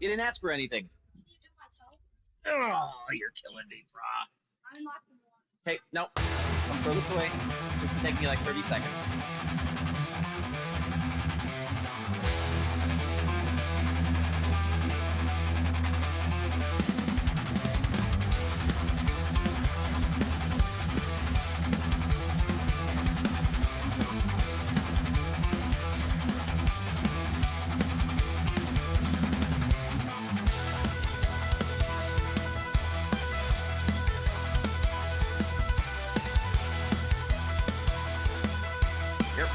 didn't ask for anything. Did you do my toe? Oh, you're killing me, brah. I'm not gonna watch. Hey, no. I'll throw this away. This is taking me like 30 seconds. Yep.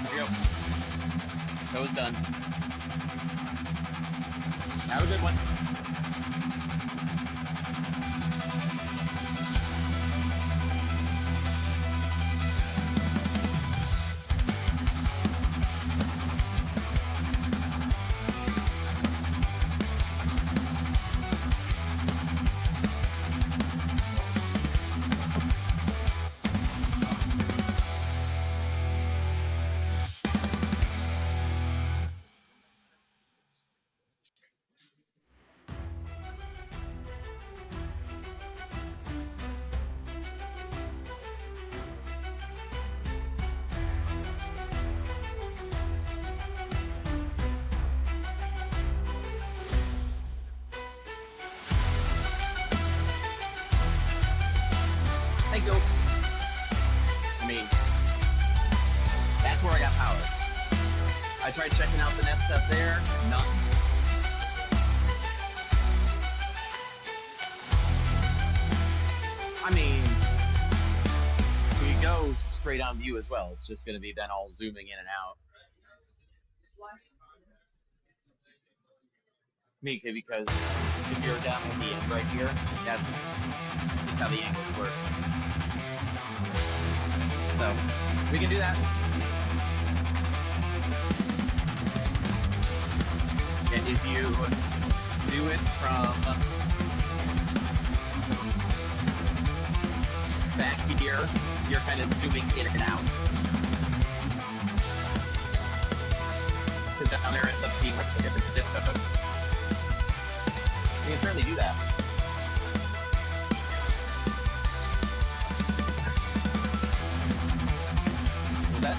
Here we go. That was done. Have a good one. Thank you. I mean, that's where I got power. I tried checking out the nest up there, nothing. I mean, we go straight on view as well. It's just going to be then all zooming in and out. Because if you're down at the end right here, that's just how the angles work. So, we can do that. And if you do it from back here, you're kind of zooming in and out. Because down there ends up being like a different zip code. You can certainly do that. Was that?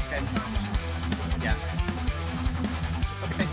Okay. Yeah. Okay.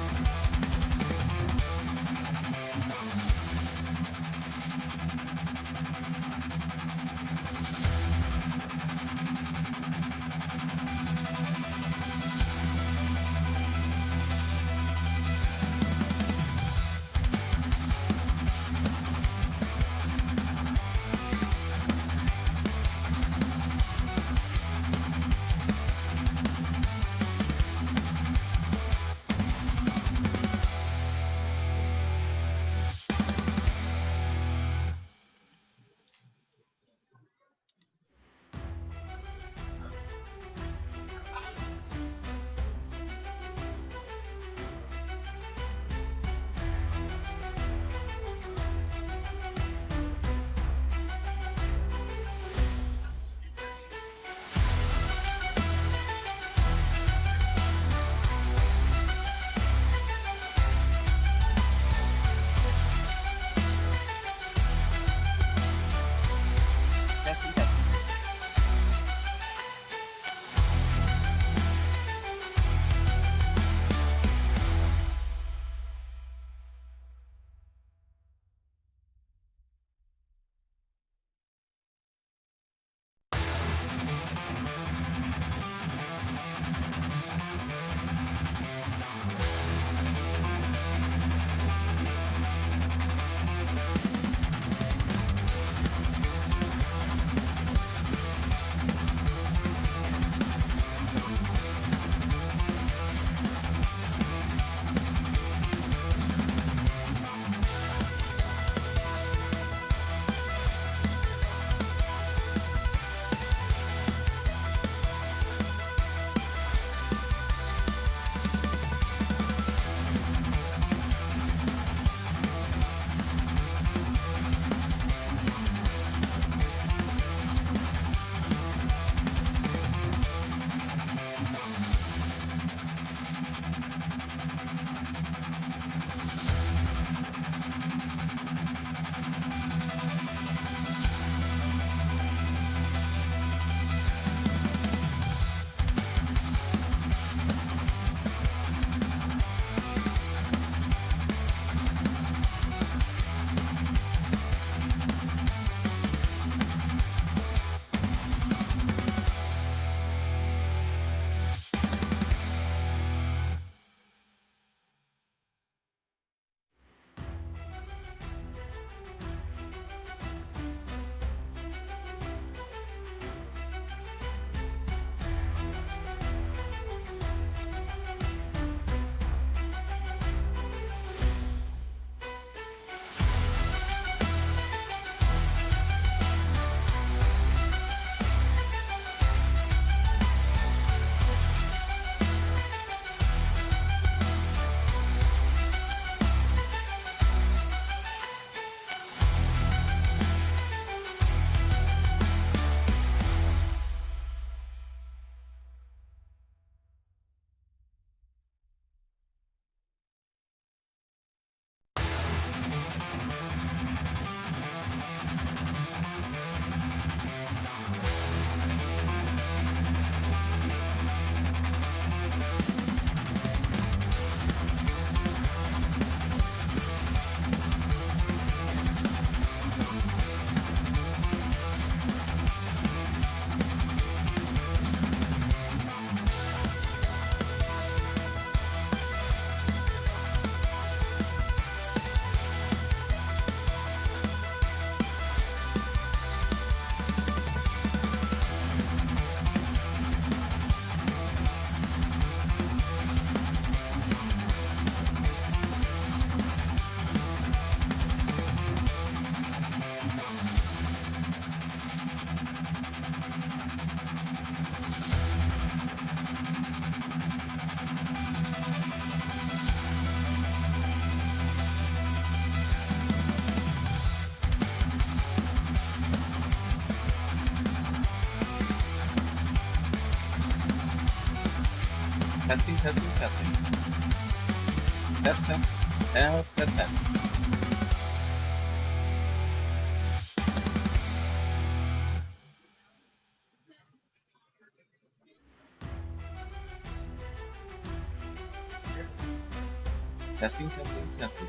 Testing, testing, testing. Test, test, test, test, test. Testing, testing, testing.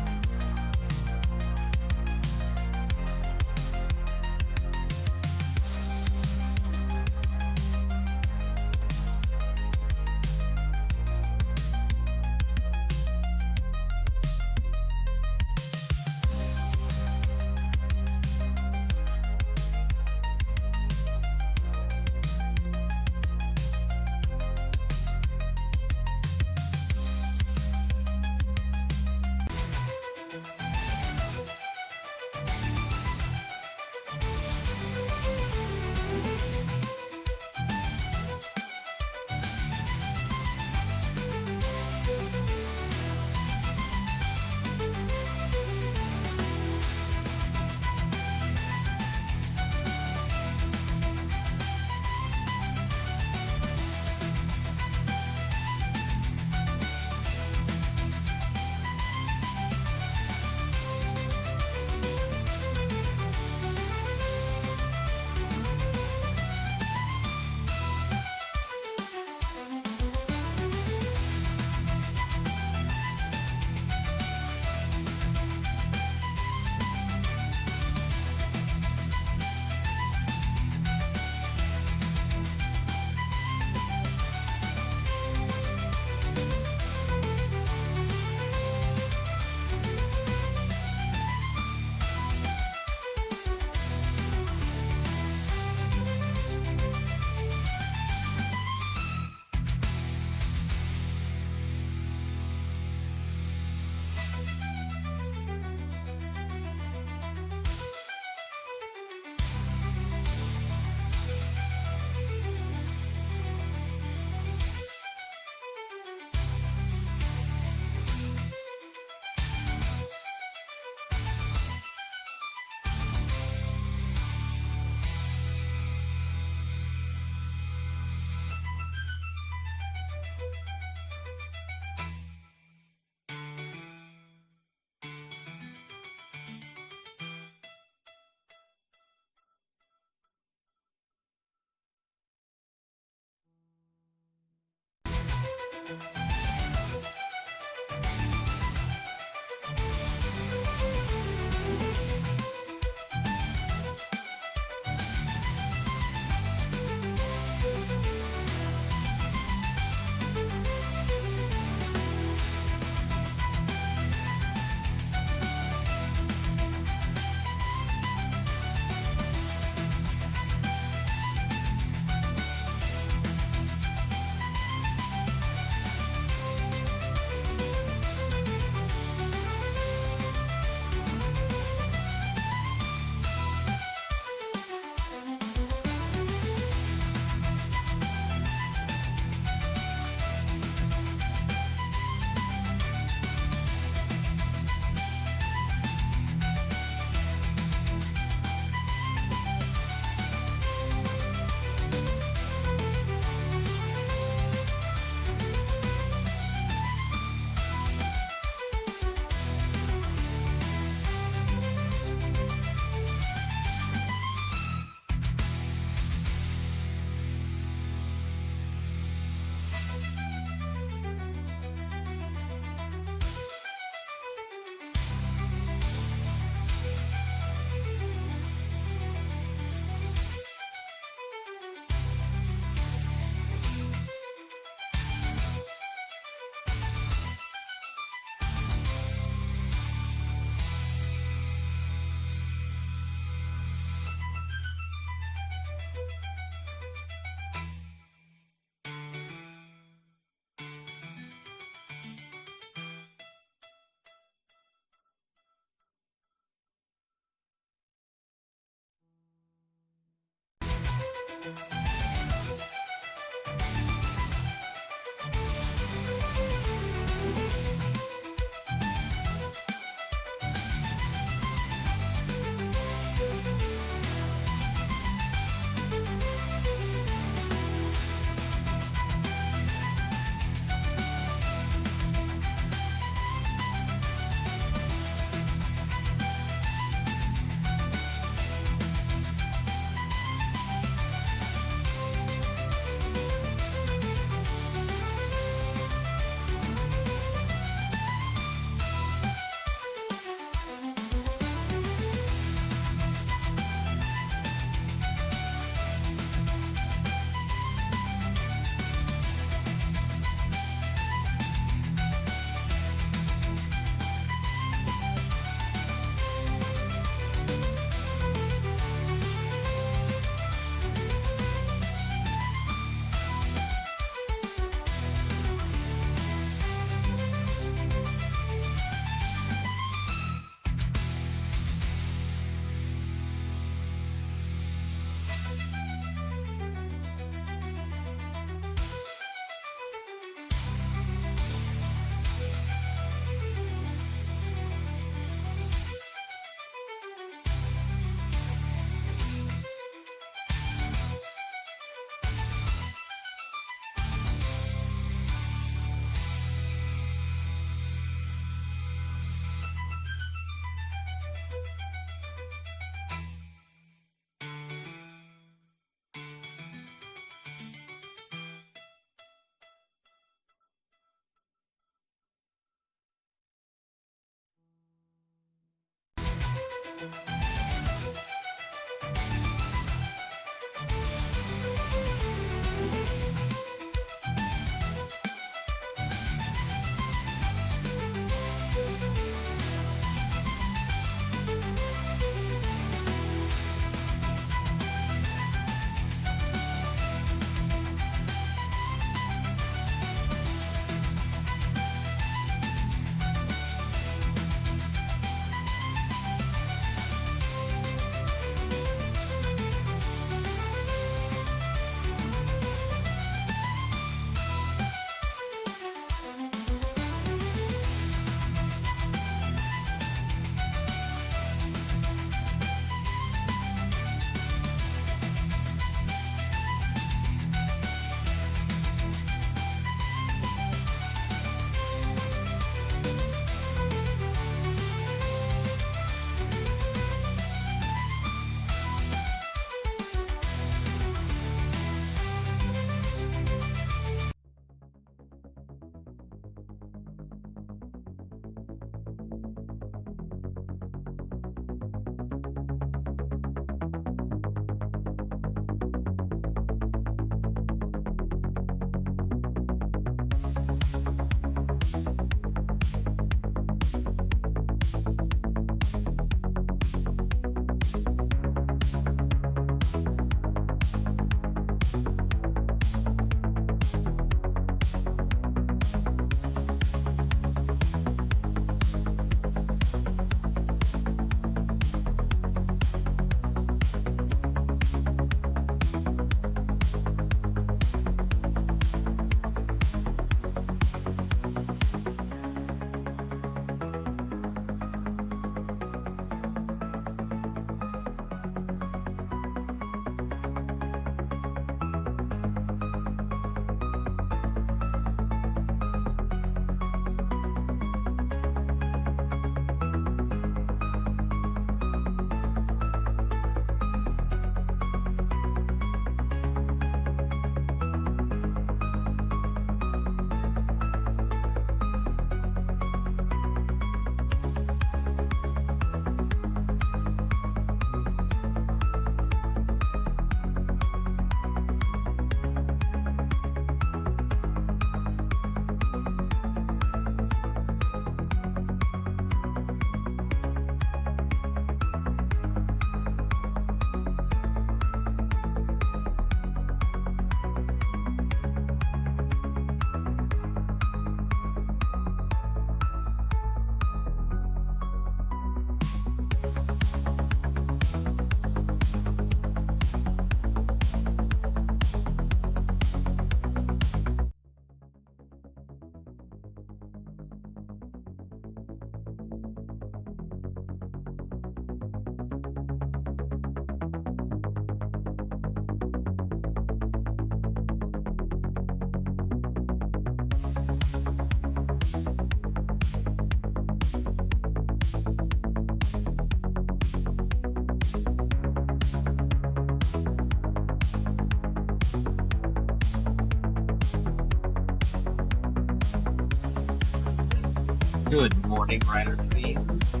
Good morning, Rider fans.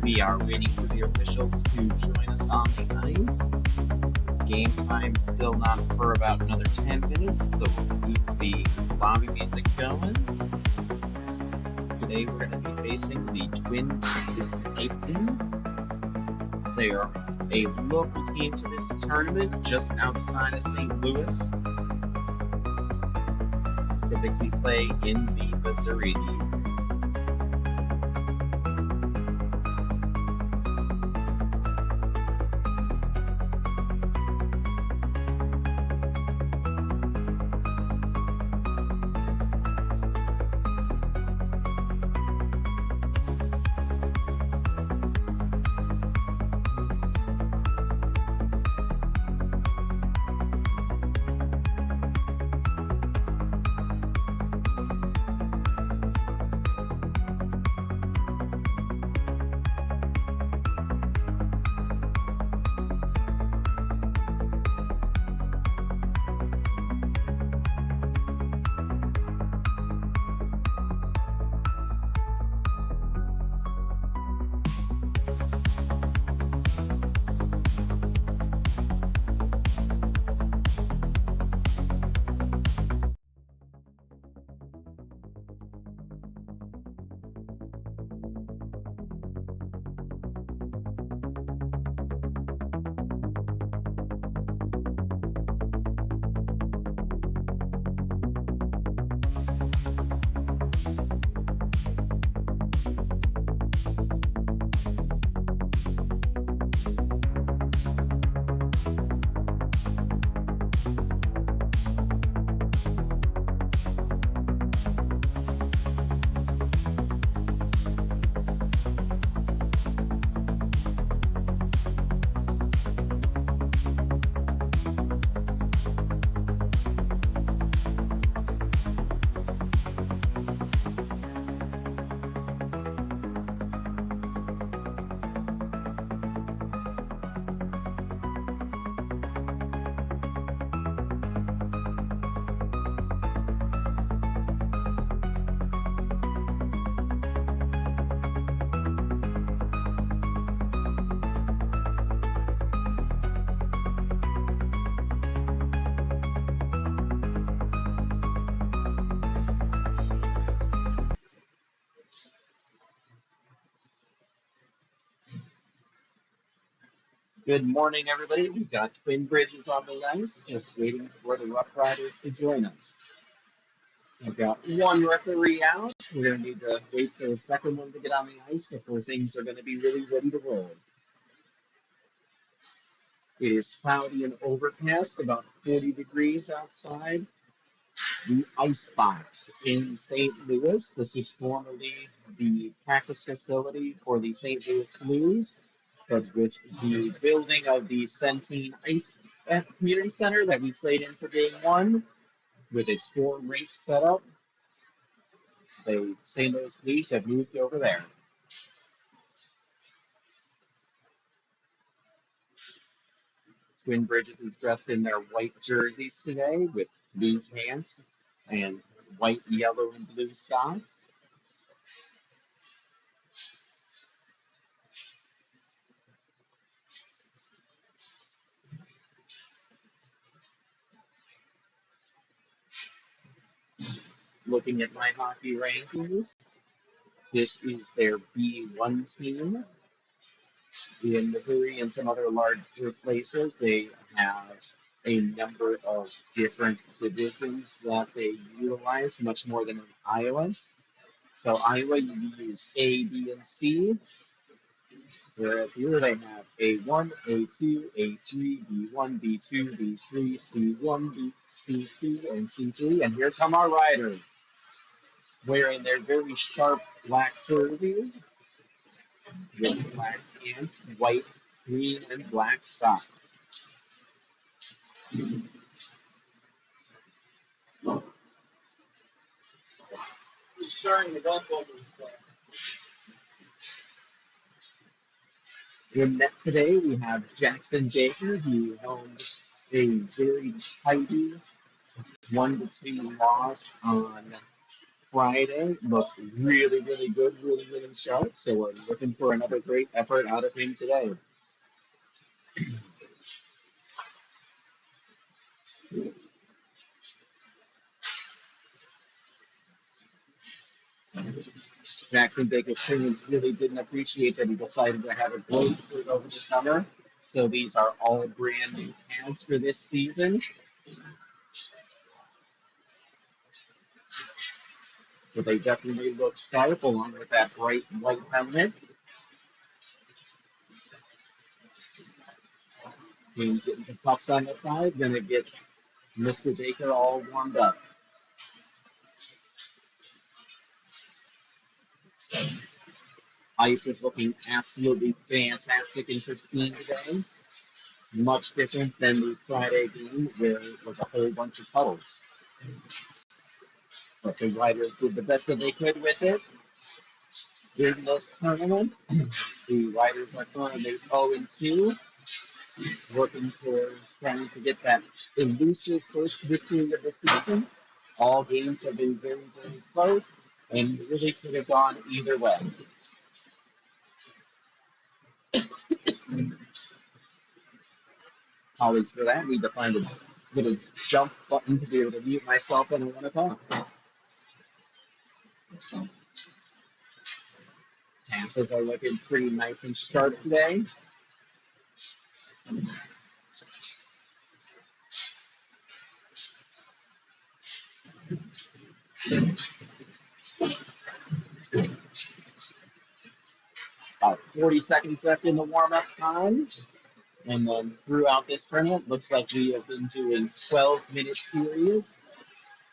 We are waiting for the officials to join us on the ice. Game time still not for about another 10 minutes, so we'll keep the lobby music going. Today we're going to be facing the Twin Bridges Lightning. They are a local team to this tournament, just outside of St. Louis. Typically play in the Missouri League. Good morning, everybody. We've got Twin Bridges on the ice, just waiting for the Roughriders to join us. We've got one referee out. We're going to need to wait for the second one to get on the ice before things are going to be really ready to roll. It is cloudy and overcast, about 40 degrees outside. The Ice Box in St. Louis. This was formerly the practice facility for the St. Louis Blues, but with the building of the Centene Ice Community Center that we played in for Game 1, with its 4 rinks set up, the St. Louis Blues have moved over there. Twin Bridges is dressed in their white jerseys today with blue pants and white, yellow, and blue socks. Looking at my hockey rankings, this is their B1 team. In Missouri and some other larger places, they have a number of different divisions that they utilize, much more than in Iowa. So Iowa, you use A, B, and C, whereas here they have A1, A2, A3, B1, B2, B3, C1, B, C2, and C3. And here come our riders, wearing their very sharp black jerseys with black pants, white, green, and black socks. He's sharing the gun bubbles. In net today, we have Jackson Baker, who owned a very tidy 1-2 loss on Friday looked really, really good, really, really sharp. So we're looking for another great effort out of him today. Jackson Baker's parents really didn't appreciate that he decided to have a growth spurt over the summer. So these are all brand new pads for this season. So they definitely look sharp along with that bright white helmet. Team's getting some pucks on the side, gonna get Mr. Baker all warmed up. Ice is looking absolutely fantastic and pristine today. Much different than the Friday game where it was a whole bunch of puddles. But the Riders did the best that they could with this in this tournament. The Riders are currently 0-2, working towards trying to get that elusive first victory of the season. All games have been very, very close and really could have gone either way. Apologies for that. Need to find a little jump button to be able to mute myself when I want to talk. Passes are looking pretty nice and sharp today. About 40 seconds left in the warm-up time. And then throughout this tournament, looks like we have been doing 12-minute periods.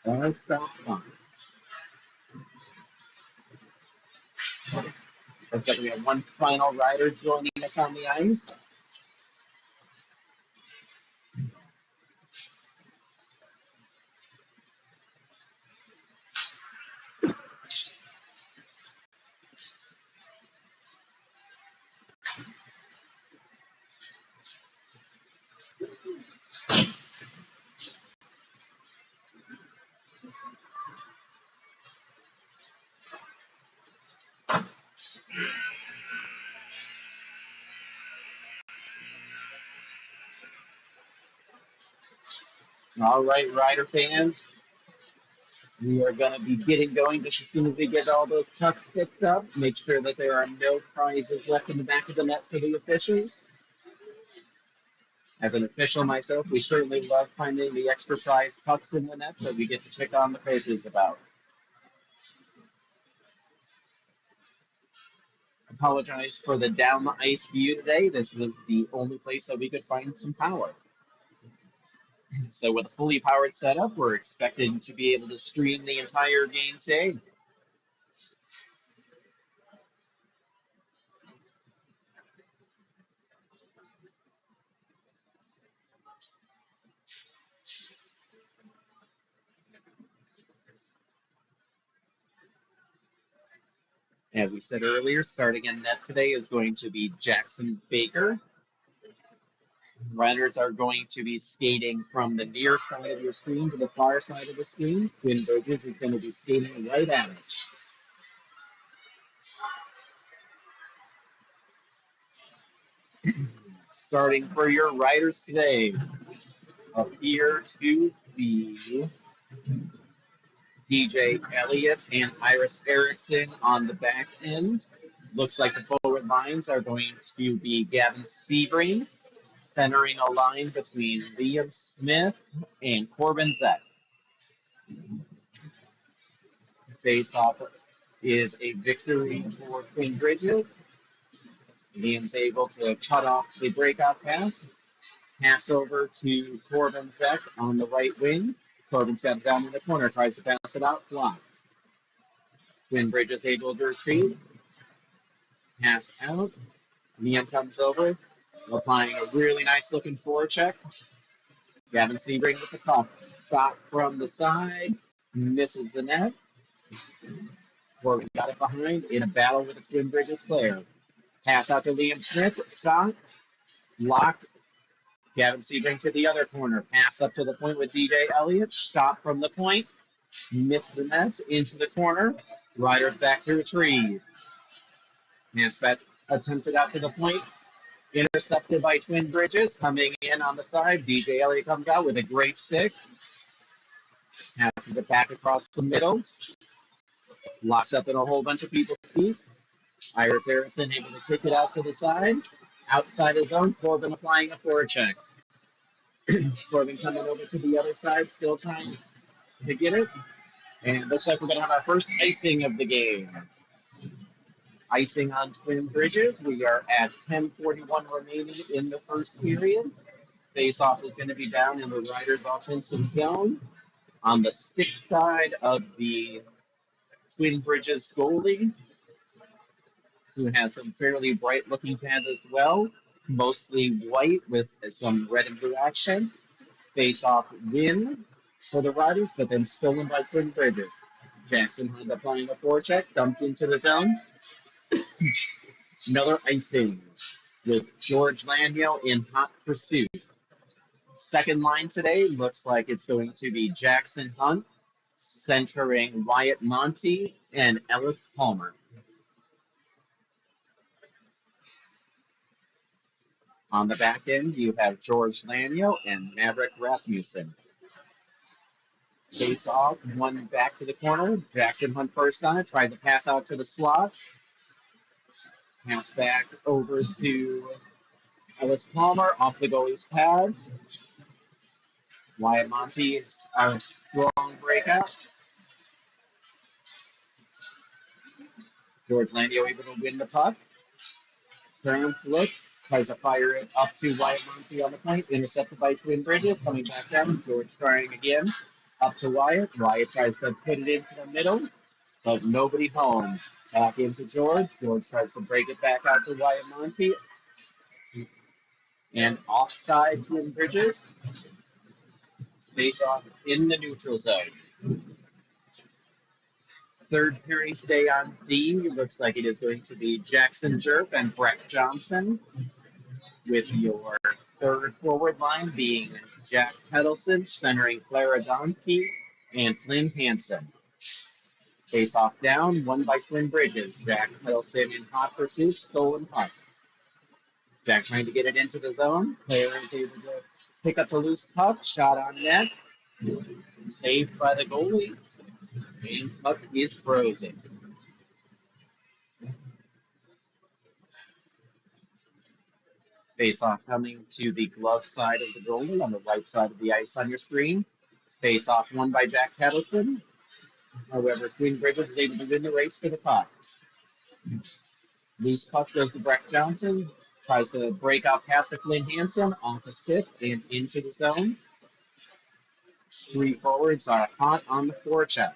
Non-stop fun. Looks like we have one final rider joining us on the ice. All right, Rider fans, we are going to be getting going just as soon as we get all those pucks picked up. Make sure that there are no prizes left in the back of the net for the officials. As an official myself, we certainly love finding the extra prize pucks in the net that we get to pick on the coaches about. Apologize for the down the ice view today. This was the only place that we could find some power. So with a fully powered setup, we're expecting to be able to stream the entire game today. As we said earlier, starting in net today is going to be Jackson Baker. Runners are going to be skating from the near side of your screen to the far side of the screen. Twin Bridges is going to be skating right at us. Starting for your riders today, appear to be DJ Elliott and Iris Erickson on the back end. Looks like the forward lines are going to be Gavin Sebring, centering a line between Liam Smith and Corbin Zett. Face-off is a victory for Twin Bridges. Liam's able to cut off the breakout pass over to Corbin Zett on the right wing. Corbin steps down in the corner, tries to pass it out, blocked. Twin Bridges able to retreat, pass out. Liam comes over, applying a really nice looking forecheck. Gavin Sebring with the puck. Shot from the side, misses the net. Corbin got it behind in a battle with a Twin Bridges player. Pass out to Liam Smith, shot, blocked. Gavin Sebring to the other corner. Pass up to the point with DJ Elliott, shot from the point. Missed the net into the corner. Riders back to retrieve. Mansfett attempted out to the point. Intercepted by Twin Bridges. Coming in on the side. DJ Elliott comes out with a great stick. Passes it back across the middle. Locks up in a whole bunch of people's feet. Iris Harrison able to kick it out to the side. Outside his zone. Corbin applying a forecheck. Corbin coming over to the other side. Still trying to get it. And it looks like we're going to have our first icing of the game. Icing on Twin Bridges. We are at 10:41 remaining in the first period. Face-off is going to be down in the Riders' offensive zone. On the stick side of the Twin Bridges goalie, who has some fairly bright-looking pads as well, mostly white with some red and blue accent. Face-off win for the Riders, but then stolen by Twin Bridges. Jackson Hunt applying a forecheck, dumped into the zone. Another icing with George Lanyo in hot pursuit. Second line today looks like it's going to be Jackson Hunt, centering Wyatt Monty and Ellis Palmer. On the back end, you have George Lanyo and Maverick Rasmussen. Face off, one back to the corner. Jackson Hunt first on it, tried to pass out to the slot. Pass back over to Ellis Palmer off the goalie's pads. Wyatt Monty, a strong breakout. George Lanyo able to win the puck. Turns, looks, tries to fire it up to Wyatt Monty on the point. Intercepted by Twin Bridges. Coming back down. George trying again. Up to Wyatt. Wyatt tries to put it into the middle, but nobody home. Back into George. George tries to break it back out to Wyatt Monty. And offside Twin Bridges. Face off in the neutral zone. Third pairing today on D. Looks like it is going to be Jackson Jerf and Brett Johnson, with your third forward line being Jack Peddleson, centering Clara Donkey and Flynn Hansen. Face off down, won by Twin Bridges. Jack Peddleson in hot pursuit, stolen puck. Jack trying to get it into the zone. Player is able to pick up the loose puck, shot on net. Saved by the goalie. And puck is frozen. Face off coming to the glove side of the goalie on the right side of the ice on your screen. Face off won by Jack Peddleson. However, Twin Bridges is able to win the race to the puck. Loose puck goes to Brett Johnson. Tries to break out past to Flynn Hansen off the stick and into the zone. Three forwards are hot on the forecheck.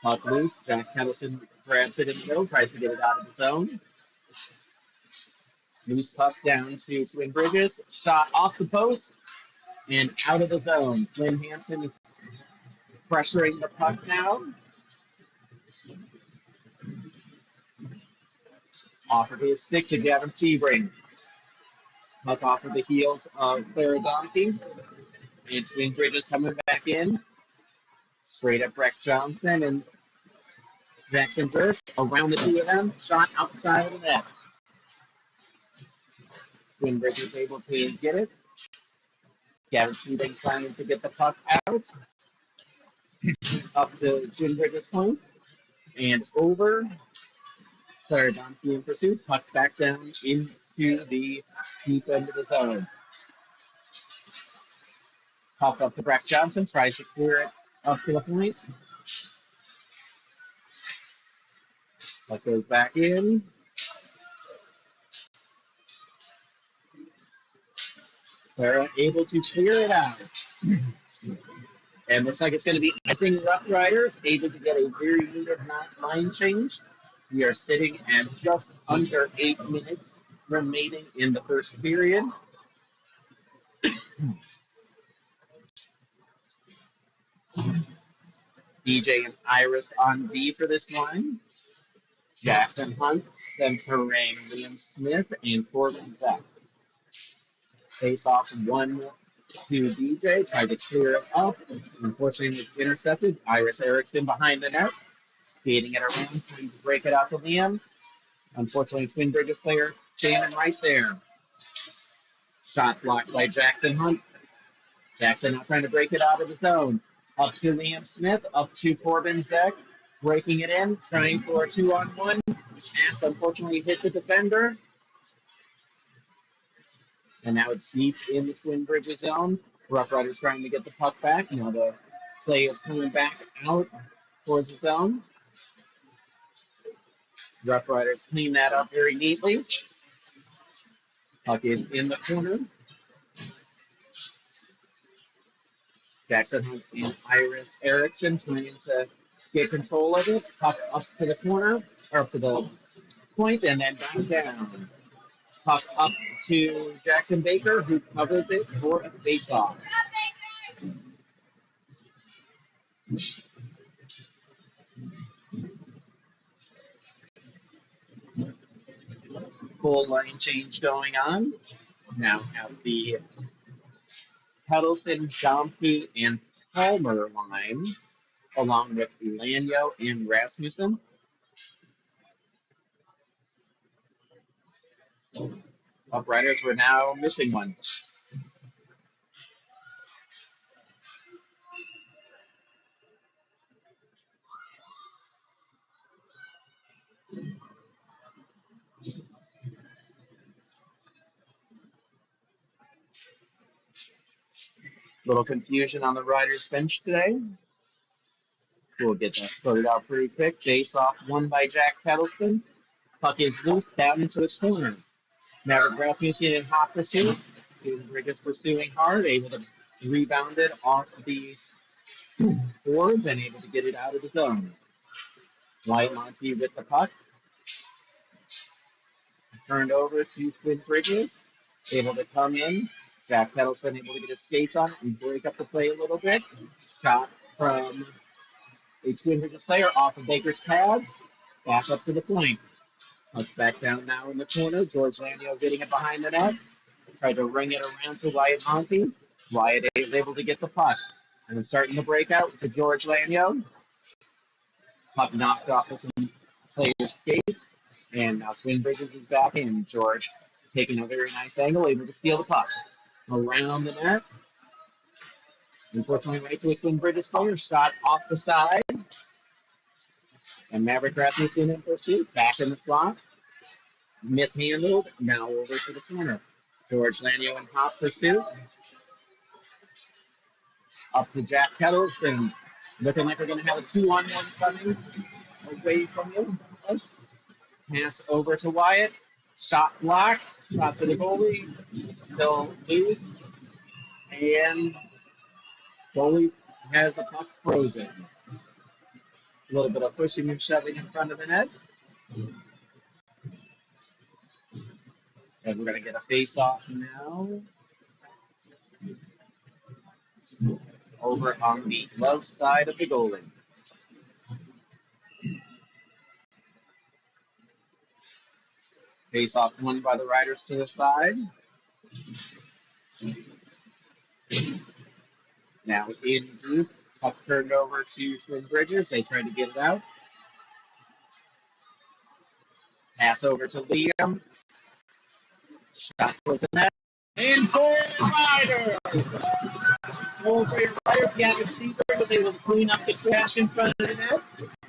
Puck loose. Jack Peddleson grabs it in the middle, tries to get it out of the zone. Loose puck down to Twin Bridges. Shot off the post and out of the zone. Flynn Hansen pressuring the puck now. Offered his stick to Gavin Sebring. Puck off of the heels of Clara Donkey. And Twin Bridges coming back in. Straight at Brett Johnson and Jackson Jerf. Around the two of them. Shot outside of the net. Twin Bridges able to get it. Gavin Sebring trying to get the puck out. Up to Twin Bridges' point. And over. Clara Donkey in pursuit. Puck back down into the deep end of the zone. Puck up to Brett Johnson. Tries to clear it up to the point. Puck goes back in. Clara able to clear it out. And looks like it's going to be icing Roughriders, able to get a very needed line change. We are sitting at just under 8 minutes remaining in the first period. DJ and Iris on D for this line. Jackson Hunt centering Liam Smith and Corbin Zach. Face off one to DJ, tried to clear it up. Unfortunately, it was intercepted. Iris Erickson behind the net, skating it around, trying to break it out to Liam. Unfortunately, Twin Bridges player standing right there. Shot blocked by Jackson Hunt. Jackson now trying to break it out of the zone. Up to Liam Smith, up to Corbin Zeck, breaking it in, trying for a 2-on-1. Pass unfortunately hit the defender. And now it's deep in the Twin Bridges zone. Rough Riders trying to get the puck back. Now the play is coming back out towards the zone. Rough Riders clean that up very neatly. Puck is in the corner. Jackson Hunt and Iris Erickson trying to get control of it. Puck up to the corner, or up to the point, and then back down. Puck up to Jackson Baker, who covers it for a faceoff. Full line change going on. Now have the Kettleson, Domke, and Palmer line, along with Lanyo and Rasmussen. Riders were now missing one. Little confusion on the Riders bench today. We'll get that sorted out pretty quick. Face off won by Jack Kettleson. Puck is loose down into the corner. Maverick Rasmussen in hot pursuit. Bridges pursuing hard, able to rebound it off the boards and able to get it out of the zone. Wyatt Monty with the puck. Turned over to Twin Bridges. Able to come in. Jack Kettleson able to get his skates on it and break up the play a little bit. Shot from a Twin Bridges player off of Baker's pads. Back up to the point. Puck back down now in the corner. George Lanyo getting it behind the net. Tried to ring it around to Wyatt Monty. Wyatt is able to get the puck. And then starting the breakout to George Lanyo. Puck knocked off of some players' skates. And now Twin Bridges is back in. George taking a very nice angle, able to steal the puck. Around the net. Unfortunately, right to a Twin Bridges player. Shot off the side. And Maverick Rasmussen in pursuit. Back in the slot. Mishandled. Now over to the corner. George Lanyo in hot pursuit. Up to Jack Kettleson. Looking like we're going to have a 2-on-1 coming away from you. Pass over to Wyatt. Shot blocked. Shot to the goalie. Still loose. And goalie has the puck frozen. A little bit of pushing and shoving in front of the net. And we're going to get a face-off now. Over on the left side of the goalie. Face-off won by the Riders to the side. Now in deep. Puck turned over to Twin Bridges. They tried to get it out. Pass over to Liam. Shot towards the net. And goal Riders! Goal for your Riders. Gavin Seaver was able to clean up the trash in front of the net.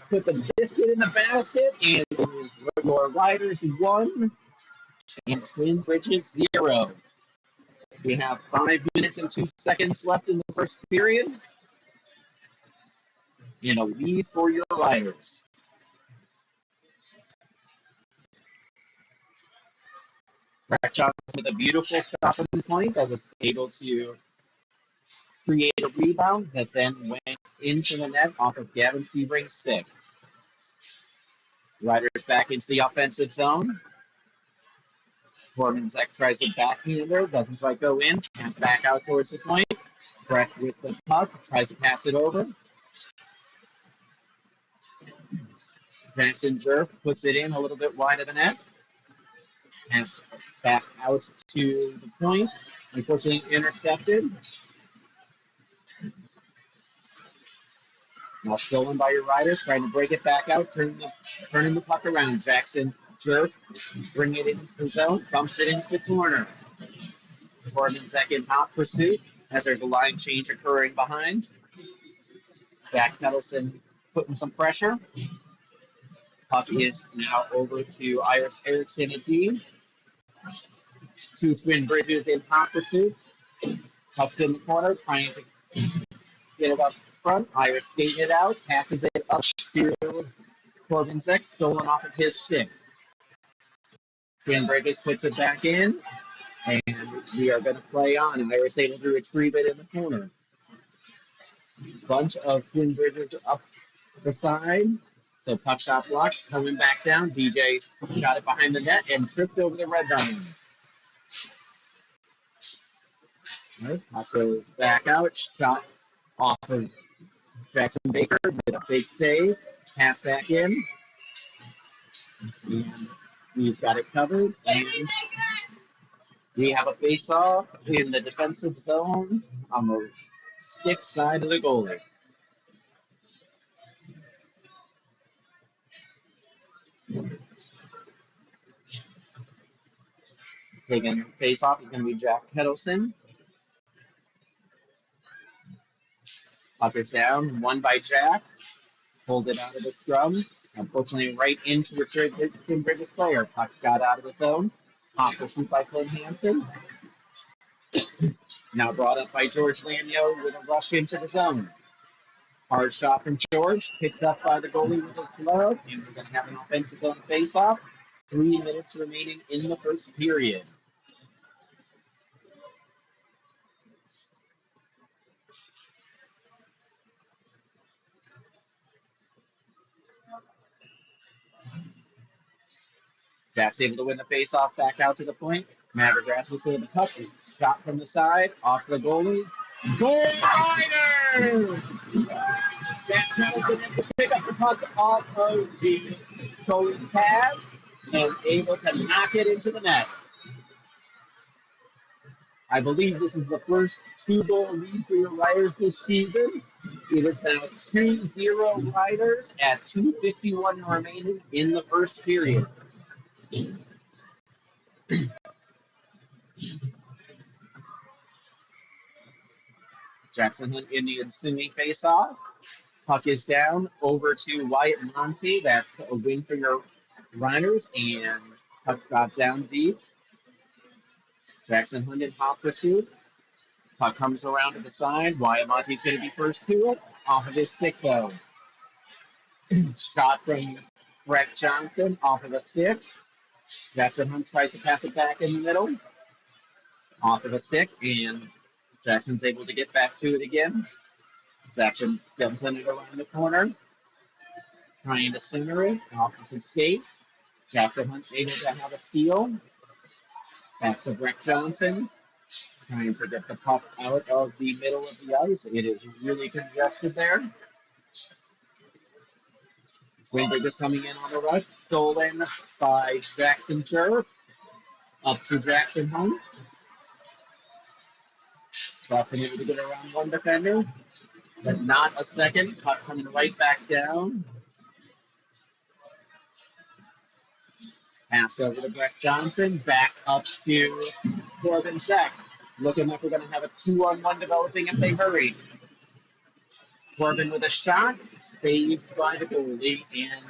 Put the biscuit in the basket. And it was your Riders 1 and Twin Bridges 0. We have 5 minutes and 2 seconds left in the first period. And a lead for your Riders. Brett Johnson with a beautiful shot from the point that was able to create a rebound that then went into the net off of Gavin Sebring's stick. Riders back into the offensive zone. Zek tries to backhander, doesn't quite go in. Pass back out towards the point. Brett with the puck, tries to pass it over. Jackson Jerf puts it in a little bit wide of the net. Pass back out to the point. Unfortunately, intercepted. Now stolen by your riders, trying to break it back out, turning the puck around. Jackson jerk, bring it into the zone, dumps it into the corner. Corbin's in hot pursuit as there's a line change occurring behind. Jack Nettleson putting some pressure. Puck is now over to Iris Erickson at D. Two Twin Bridges in hot pursuit. Puck's in the corner, trying to get it up front. Iris skating it out, passes it up to Corbin Zeck, stolen off of his stick. Twin Bridges puts it back in, and we are going to play on. And Iris able to retrieve it in the corner. Bunch of Twin Bridges up the side. So puck shot blocked, coming back down. DJ shot it behind the net and tripped over the red line. Right, puck goes back out, shot off of Jackson Baker with a big save. Pass back in. And he's got it covered. And we have a face-off in the defensive zone on the stick side of the goalie. Taking face-off is going to be Jack Kettleson. Puck is down, won by Jack. Pulled it out of the scrum. Unfortunately, right into the Twin Bridges player. Puck got out of the zone. Hot pursuit by Clint Hansen. Now brought up by George Lanyo with a rush into the zone. Hard shot from George, picked up by the goalie with his glove, and we're going to have an offensive zone face-off. 3 minutes remaining in the first period. Jack's able to win the face-off back out to the point. Maverick will save the puck. Shot from the side, off the goalie. Goal Riders! Jack Hamilton able to pick up the puck off of the goalie's pads and able to knock it into the net. I believe this is the first two-goal lead for your Riders this season. It is now 2-0 Riders at 2:51 remaining in the first period. Jackson Hunt in the ensuing face-off. Puck is down over to Wyatt Monty. That's a win for your Riders, and puck got down deep. Jackson Hunt in hot pursuit. Puck comes around to the side. Wyatt Monty's going to be first to it. Off of his stick, though. Shot from Brett Johnson off of a stick. Jackson Hunt tries to pass it back in the middle. Off of a stick, and Jackson's able to get back to it again. Jackson dumping it around the corner. Trying to center it off of some skates. Jackson Hunt's able to have a steal. Back to Brett Johnson. Trying to get the puck out of the middle of the ice. It is really congested there. Swinberg is coming in on the rush. Stolen by Jackson Scherf. Up to Jackson Hunt. Jackson able to get around one defender. But not a second. Puck coming right back down. Pass over to Brett Johnson. Back up to Corbin Zeck. Looking like we're going to have a 2-on-1 developing if they hurry. Corbin with a shot. Saved by the goalie. And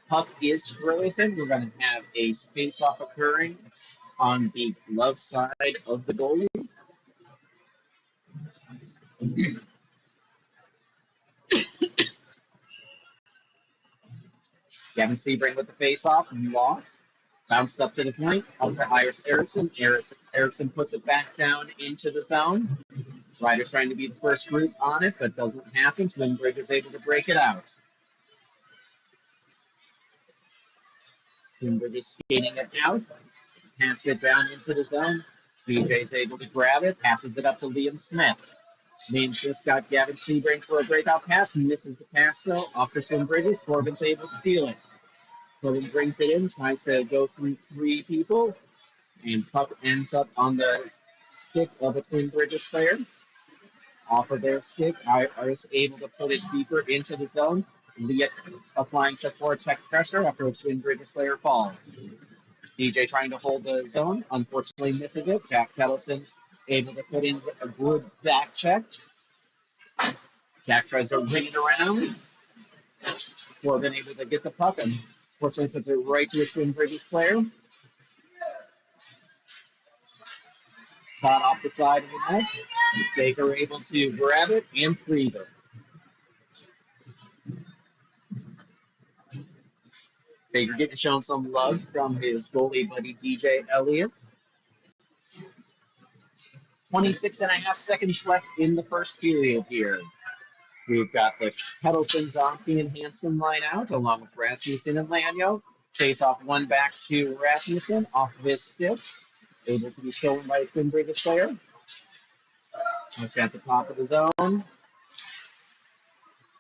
puck is frozen. We're going to have a face-off occurring on the glove side of the goalie. Gavin Sebring with the face-off. Lost. Bounced up to the point. Up to Iris Erickson. Erickson puts it back down into the zone. Riders trying to be the first group on it, but doesn't happen. Twin Bridges able to break it out. Twin Bridges skating it out. Pass it down into the zone. BJ's able to grab it. Passes it up to Liam Smith. Liam Smith got Gavin Sebring for a breakout pass. Misses the pass, though. Off to Twin Bridges. Corbin's able to steal it. Cohen brings it in, tries to go through three people, and puck ends up on the stick of a Twin Bridges player. Off of their stick, Iris able to put it deeper into the zone, Leah applying support check pressure after a Twin Bridges player falls. DJ trying to hold the zone, unfortunately misses it. Jack Kettleson able to put in a good back check. Jack tries to ring it around. Corbin able to get the puck and fortunately puts it right to a Twin Bridges player. Caught off the side of the net. Baker able to grab it and freeze it. Baker getting shown some love from his goalie buddy DJ Elliott. 26 and a half seconds left in the first period here. We've got the Kettleson, Donkey, and Hanson line out, along with Rasmussen and Lanyo. Face off one back to Rasmussen, off of his stick. Able to be stolen by a Twin Bridges player. It's at the top of the zone.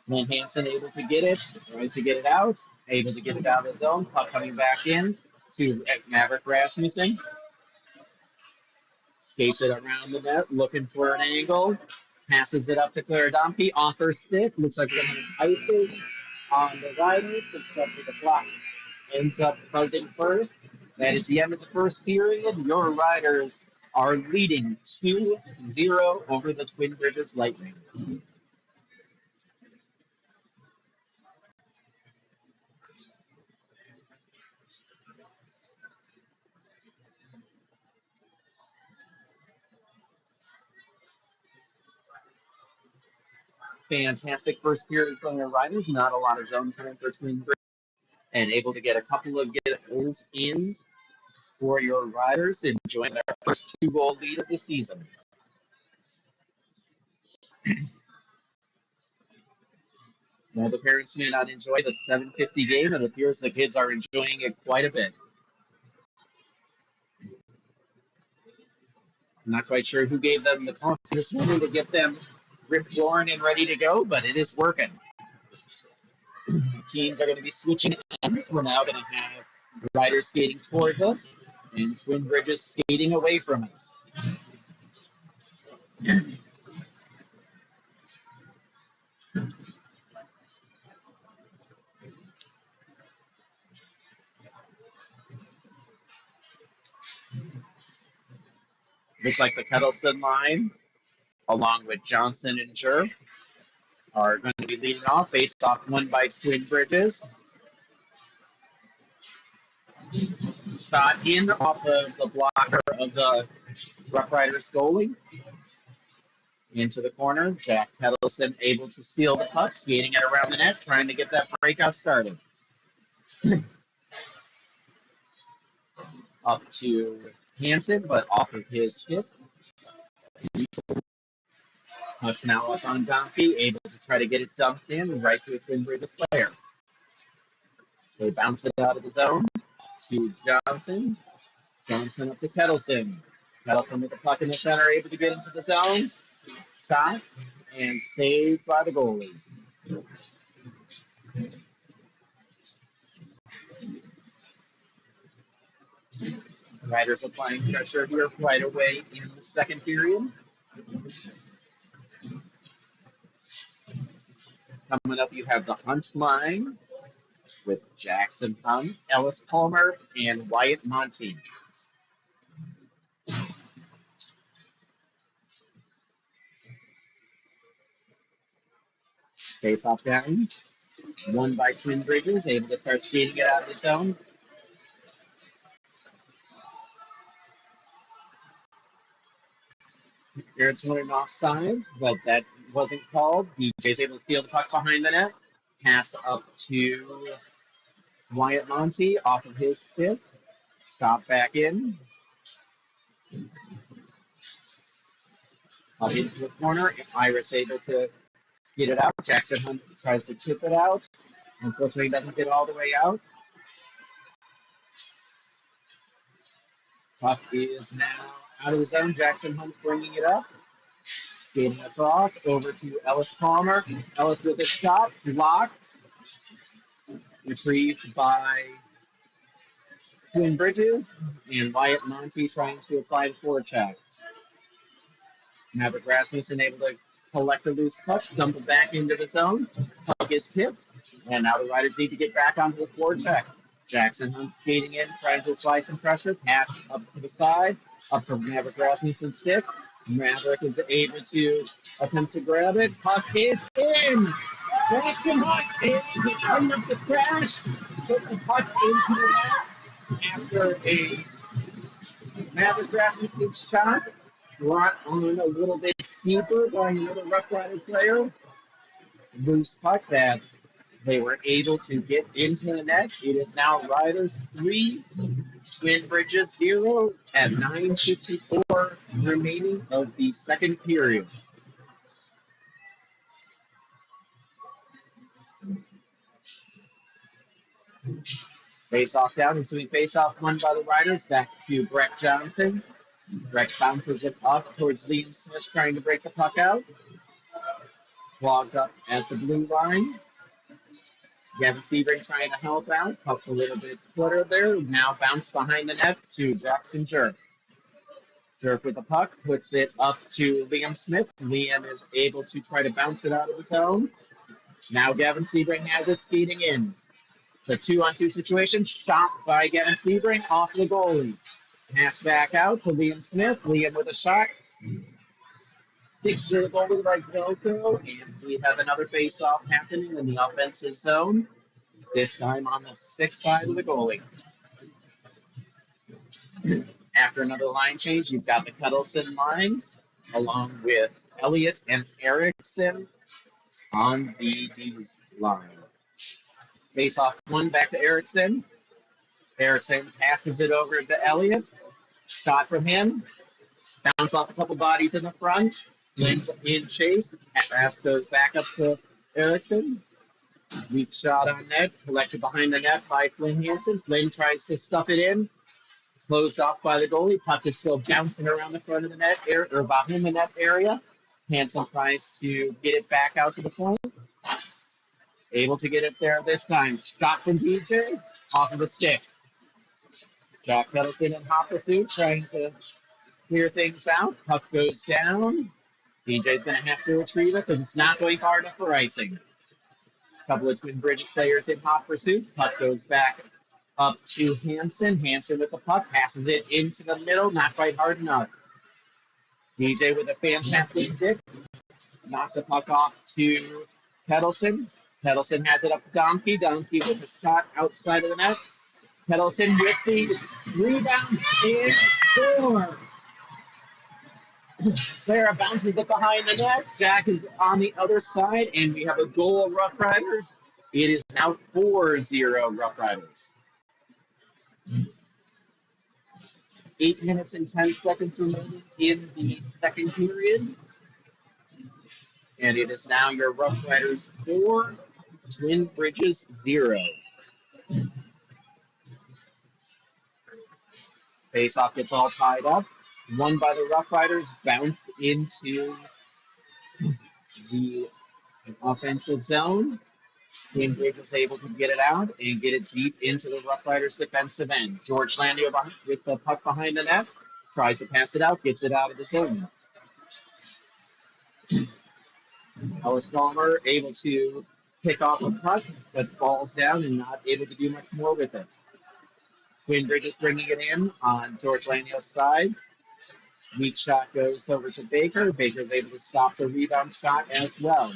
Then Hanson able to get it, tries to get it out, able to get it out of the zone. Puck coming back in to Maverick Rasmussen. Skates it around the net, looking for an angle. Passes it up to Claire Domke off her stick. Looks like someone ices on the Riders, except for the block. Ends up buzzing first. That is the end of the first period. Your Riders are leading 2-0 over the Twin Bridges Lightning. Fantastic first period from the Riders. Not a lot of zone time for Twin Bridges. And able to get a couple of goals in for your Riders, enjoying their first two-goal lead of the season. While the parents may not enjoy the 7:50 game, it appears the kids are enjoying it quite a bit. I'm not quite sure who gave them the confidence this morning to get them ripped roaring and ready to go, but it is working. Teams are going to be switching ends. We're now going to have Riders skating towards us and Twin Bridges skating away from us. Looks like the Kettleson line, along with Johnson and Jerv, are going to be leading off, based off one by Twin Bridges. Shot in off of the blocker of the Roughriders goalie. Into the corner, Jack Kettleson able to steal the puck, skating it around the net, trying to get that breakout started. Up to Hanson, but off of his stick. Puck's now up on Donkey, able to try to get it dumped in right to a Twin Bridges player. They bounce it out of the zone to Johnson. Johnson up to Kettleson. Kettleson with the puck in the center, able to get into the zone. Shot and saved by the goalie. Riders applying pressure here right away in the second period. Coming up, you have the Hunt line with Jackson Hunt, Ellis Palmer, and Wyatt Monty. Face off down. Won by Twin Bridges, able to start skating it out of the zone. It's running off sides, but that wasn't called. DJ's able to steal the puck behind the net. Pass up to Wyatt Monty off of his stick. Stop back in. Up into the corner. Iris able to get it out. Jackson Hunt tries to chip it out. Unfortunately, doesn't get all the way out. Puck is now out of the zone. Jackson Hunt bringing it up. Skating across over to Ellis Palmer. Ellis with a shot. Blocked. Retrieved by Twin Bridges and Wyatt Monty trying to apply the forecheck. Maverick Rasmussen able to collect a loose puck, dump it back into the zone. Puck is tipped, and now the Riders need to get back onto the forecheck. Jackson Hunt skating in, trying to apply some pressure. Pass up to the side, up to Maverick Rasmussen's stick. Maverick is able to attempt to grab it. Puck is in! Jackson Hunt is to clean up the trash. Put the puck into the net after a Maverick Rasmussen shot. Brought on a little bit deeper by another Rough Rider player. Loose puck that they were able to get into the net. It is now Riders 3, Twin Bridges 0 at 9:54 remaining of the second period. Face off down, ensuing face off won by the Riders. Back to Brett Johnson. Brett bounces it up towards Liam Smith, trying to break the puck out. Clogged up at the blue line. Gavin Sebring trying to help out. Puck's a little bit flutter there. Now bounce behind the net to Jackson Jerk. Jerk with the puck, puts it up to Liam Smith. Liam is able to try to bounce it out of the zone. Now Gavin Sebring has it skating in. It's a 2-on-2 situation. Shot by Gavin Sebring off the goalie. Pass back out to Liam Smith. Liam with a shot. Sticks to the goalie like Velcro. And we have another face-off happening in the offensive zone. This time on the stick side of the goalie. After another line change, you've got the Cuddleson line, along with Elliott and Erickson on the D's line. Face off one back to Erickson. Erickson passes it over to Elliott. Shot from him. Bounce off a couple bodies in the front. Lynn's in chase. Pass goes back up to Erickson. Weak shot on net. Collected behind the net by Flynn Hansen. Flynn tries to stuff it in. Closed off by the goalie. Puck is still bouncing around the front of the net or behind the net area. Hansen tries to get it back out to the point. Able to get it there this time. Shot from DJ off of the stick. Jack Middleton in hot pursuit trying to clear things out. Puck goes down. DJ's going to have to retrieve it because it's not going far enough for icing. A couple of Twin Bridges players in hot pursuit. Puck goes back up to Hansen. Hansen with the puck. Passes it into the middle. Not quite hard enough. DJ with a fantastic stick. Knocks the puck off to Kettleson. Kettleson has it up to Donkey. Donkey with a shot outside of the net. Kettleson with the rebound and scores. Clara bounces it behind the net. Jack is on the other side, and we have a goal of Rough Riders. It is now 4-0 Rough Riders. 8 minutes and 10 seconds remaining in the second period. And it is now your Rough Riders 4, Twin Bridges 0. Face-off gets all tied up. Won by the Rough Riders, bounced into the offensive zone. Twin Bridges able to get it out and get it deep into the Rough Riders' defensive end. George Landio with the puck behind the net, tries to pass it out, gets it out of the zone. Ellis Palmer able to pick off a puck, but falls down and not able to do much more with it. Twin Bridges bringing it in on George Lanio's side. Weak shot goes over to Baker. Baker's able to stop the rebound shot as well.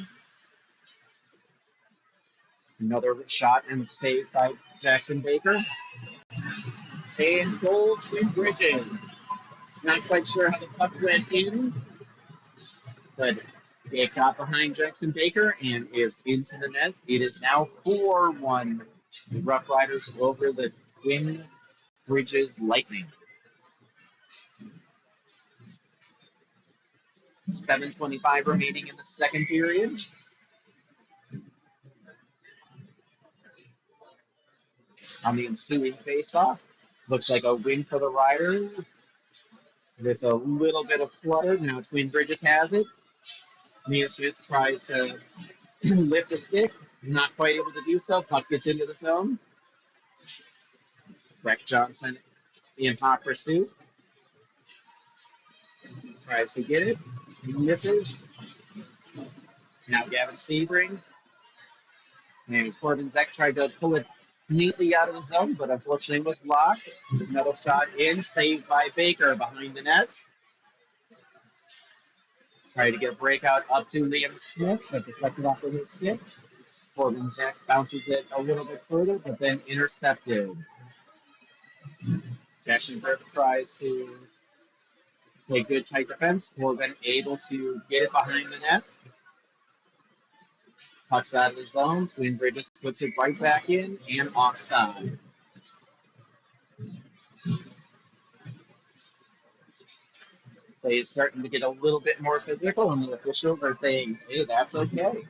Another shot and save by Jackson Baker. And goal, Twin Bridges. Not quite sure how the puck went in, but it got behind Jackson Baker and is into the net. It is now 4-1 Rough Riders over the Twin Bridges Lightning. 7:25 remaining in the second period. On the ensuing face-off, looks like a win for the Riders with a little bit of flutter. Now Twin Bridges has it. Mia Smith tries to lift the stick, not quite able to do so. Puck gets into the zone. Breck Johnson in hot pursuit. Tries to get it. Misses. Now Gavin Sebring. And Corbin Zek tried to pull it neatly out of the zone, but unfortunately was blocked. Another shot in, saved by Baker behind the net. Tried to get a breakout up to Liam Smith, but deflected off of his stick. Corbin Zek bounces it a little bit further, but then intercepted. Jackson Burke tries to play good tight defense. Corbin able to get it behind the net. Pucks out of the zone. Twin Bridges puts it right back in and offside. So he's starting to get a little bit more physical, and the officials are saying, hey, that's okay.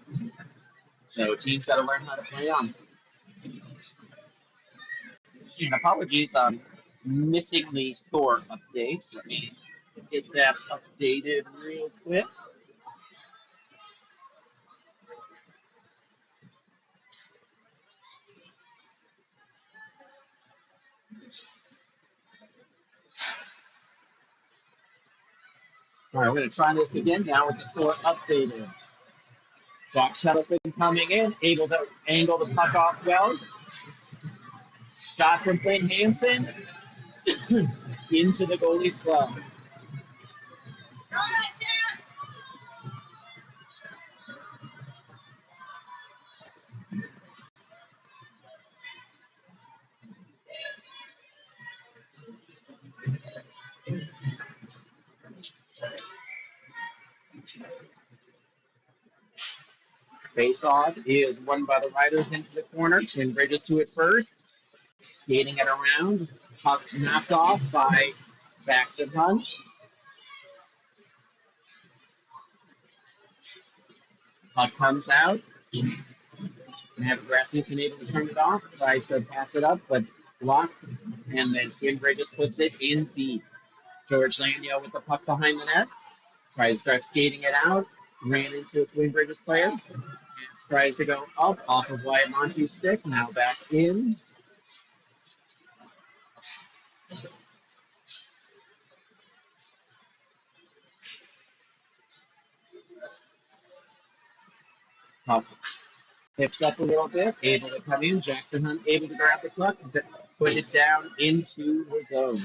So teams got to learn how to play on. And apologies on missing the score updates. Let me get that updated real quick. All right, we're going to try this again now with the score updated. Jack Shuttleson coming in, able to angle the puck off well. Shot from Flynn Hansen into the goalie's glove. Face-off is won by the Riders into the corner. Twin Bridges to it first. Skating it around. Puck's knocked off by Jackson Hunt. Puck comes out. Matt Rasmussen able to turn it off. Tries to pass it up, but blocked. And then Twin Bridges puts it in deep. George Landio with the puck behind the net. Tries to start skating it out. Ran into a Twin Bridges player. Tries to go up off of Wyatt Monty's stick. Now back in. Puck pips up a little bit. Able to come in. Jackson Hunt able to grab the puck. Put it down into the zone.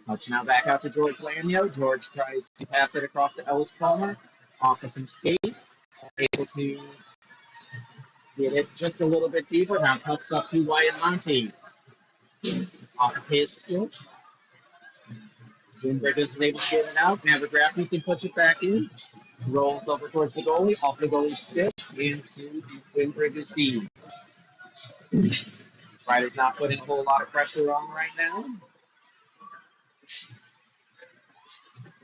Puck's now back out to George Lanio. George tries to pass it across to Ellis Palmer. Off of some skates. Able to get it just a little bit deeper. Now pucks up to Wyatt Monty. Off of his skill. Bridges is able to get it out. Maverick Rasmussen puts it back in. Rolls over towards the goalie. Off the goalie's stick. Into the Twin Bridges team. Riders not putting a whole lot of pressure on right now.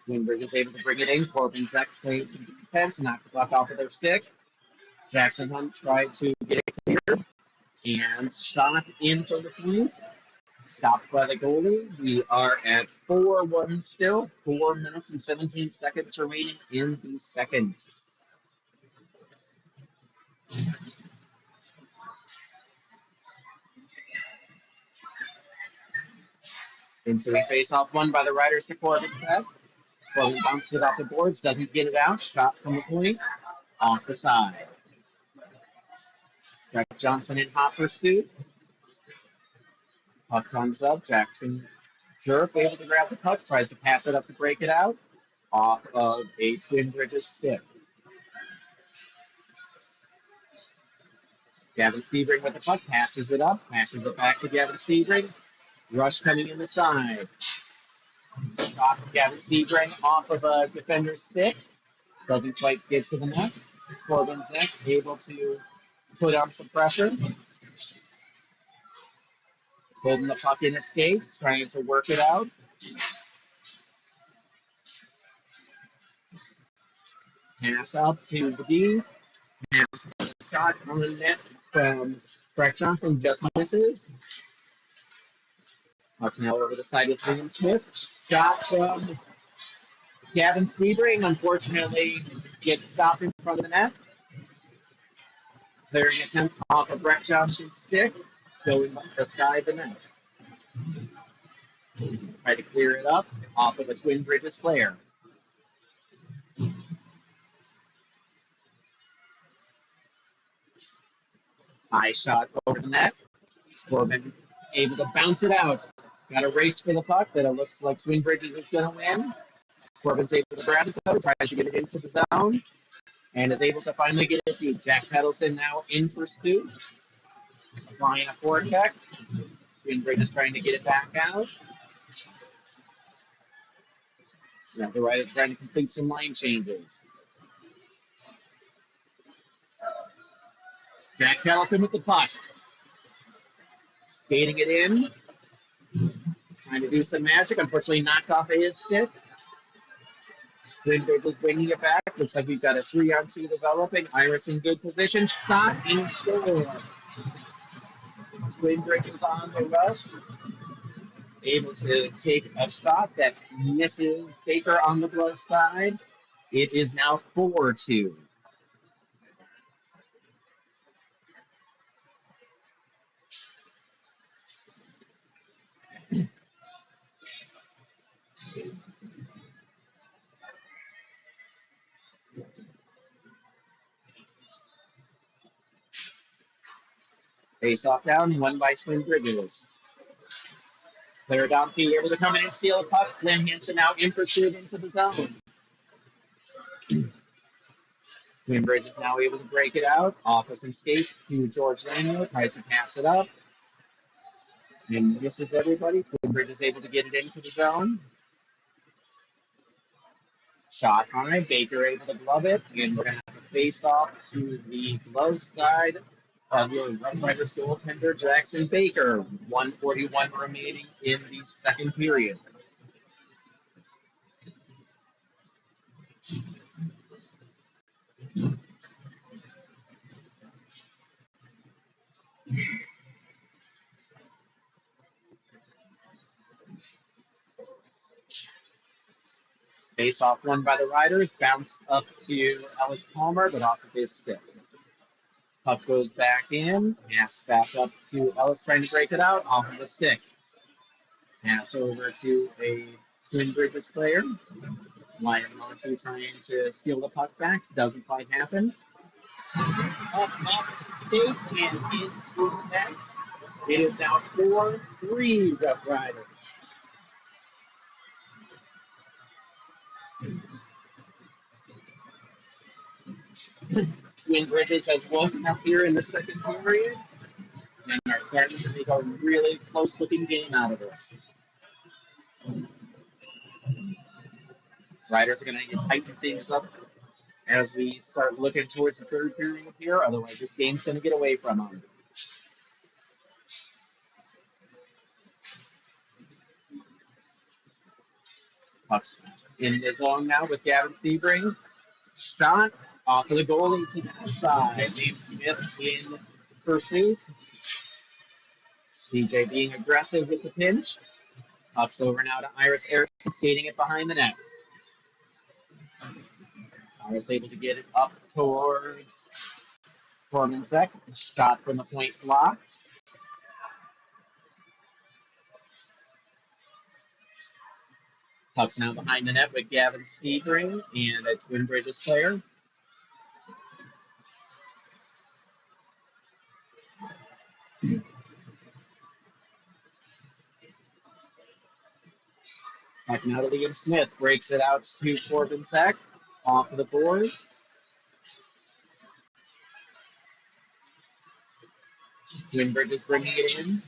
Twin Bridges able to bring it in. Corbin Zek playing some defense. Knocked the puck off of their stick. Jackson Hunt tried to get it cleared. And shot in from the point. Stopped by the goalie. We are at 4-1 still. 4 minutes and 17 seconds remaining in the second. Instant face-off won by the Riders to Corbin Zek. Corbin bounces it off the boards. Doesn't get it out. Shot from the point. Off the side. Jack Johnson in hot pursuit. Puck comes up. Jackson Jerk able to grab the puck. Tries to pass it up to break it out. Off of a Twin Bridges stick. Gavin Sebring with the puck. Passes it up. Passes it back to Gavin Sebring. Rush coming in the side. Shot from Gavin Sebring off of a defender's stick. Doesn't quite get to the net. Corbin Zek able to put on some pressure. Holding the puck in his skates, trying to work it out. Pass up to the D. Shot on the net from Breck Johnson just misses. Puck's now over the side with Liam Smith. Shot from Gavin Sebring, unfortunately, gets stopped in front of the net. Clearing attempt off of Brett Johnson's stick, going beside the net. Try to clear it up off of a Twin Bridges player. High shot over the net. Corbin able to bounce it out. Got a race for the puck that it looks like Twin Bridges is going to win. Corbin's able to grab it though, tries to get it into the zone, and is able to finally get it deep. Jack Pedelson now in pursuit, applying a forecheck. Twin Bridges trying to get it back out. Now the right is trying to complete some line changes. Jack Pedelson with the puck. Skating it in. Trying to do some magic. Unfortunately knocked off of his stick. Twin Bridges bringing it back. Looks like we've got a 3-on-2 developing. Iris in good position. Shot and score. Twin Bridges on the rush. Able to take a shot that misses Baker on the glove side. It is now 4-2. Face off down, won by Twin Bridges. Player Domke able to come in and steal a puck. Flynn Hansen now in pursuit into the zone. Twin Bridges now able to break it out. Off of some skates to George Lanio. Tries to pass it up. And misses everybody. Twin Bridges able to get it into the zone. Shot high. Baker able to glove it. And we're going to have a face off to the glove side of your Roughriders goaltender, Jackson Baker. 1:41 remaining in the second period. Face off won by the Riders. Bounce up to Ellis Palmer, but off of his stick. Puck goes back in. Pass back up to Ellis trying to break it out off of the stick. Pass over to a Twin Bridges player. Ryan Monty trying to steal the puck back. Doesn't quite happen. Up off the skates and into the net. It is now 4-3 Rough Riders. Twin Bridges has woken up here in the second period and are starting to make a really close-looking game out of this. Riders are going to tighten things up as we start looking towards the third period here. Otherwise, this game's going to get away from them. Puck's in the zone now with Gavin Sebring. Shot off of the goalie to the outside. James Smith in pursuit. DJ being aggressive with the pinch. Puck's over now to Iris Erickson, skating it behind the net. Iris able to get it up towards Kormansek. Shot from the point blocked. Puck's now behind the net with Gavin Sebring and a Twin Bridges player. Puck now to Liam Smith. Breaks it out to Kormansek. Off of the board. Twin Bridges bringing it in.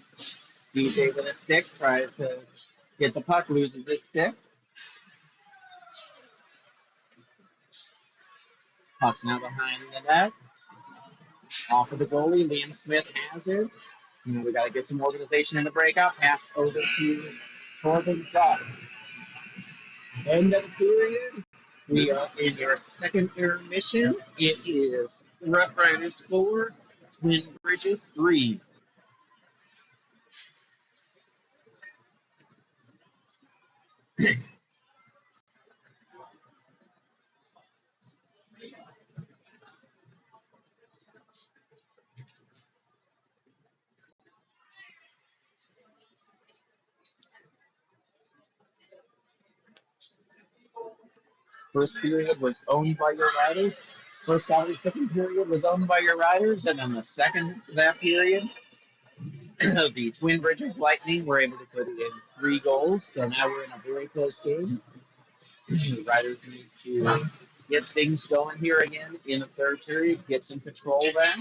DJ with a stick. Tries to get the puck. Loses his stick. Puck's now behind the net. Off of the goalie. Liam Smith has it. We got to get some organization in the breakout. Pass over to Corbin Duck. End of the period. We are in your second intermission. It is Rough Riders 4, Twin Bridges 3. First period was owned by your Riders. First half of the second period was owned by your Riders, and then the second of that period, the Twin Bridges Lightning were able to put in 3 goals. So now we're in a very close game. The Riders need to get things going here again in the third period, get some control back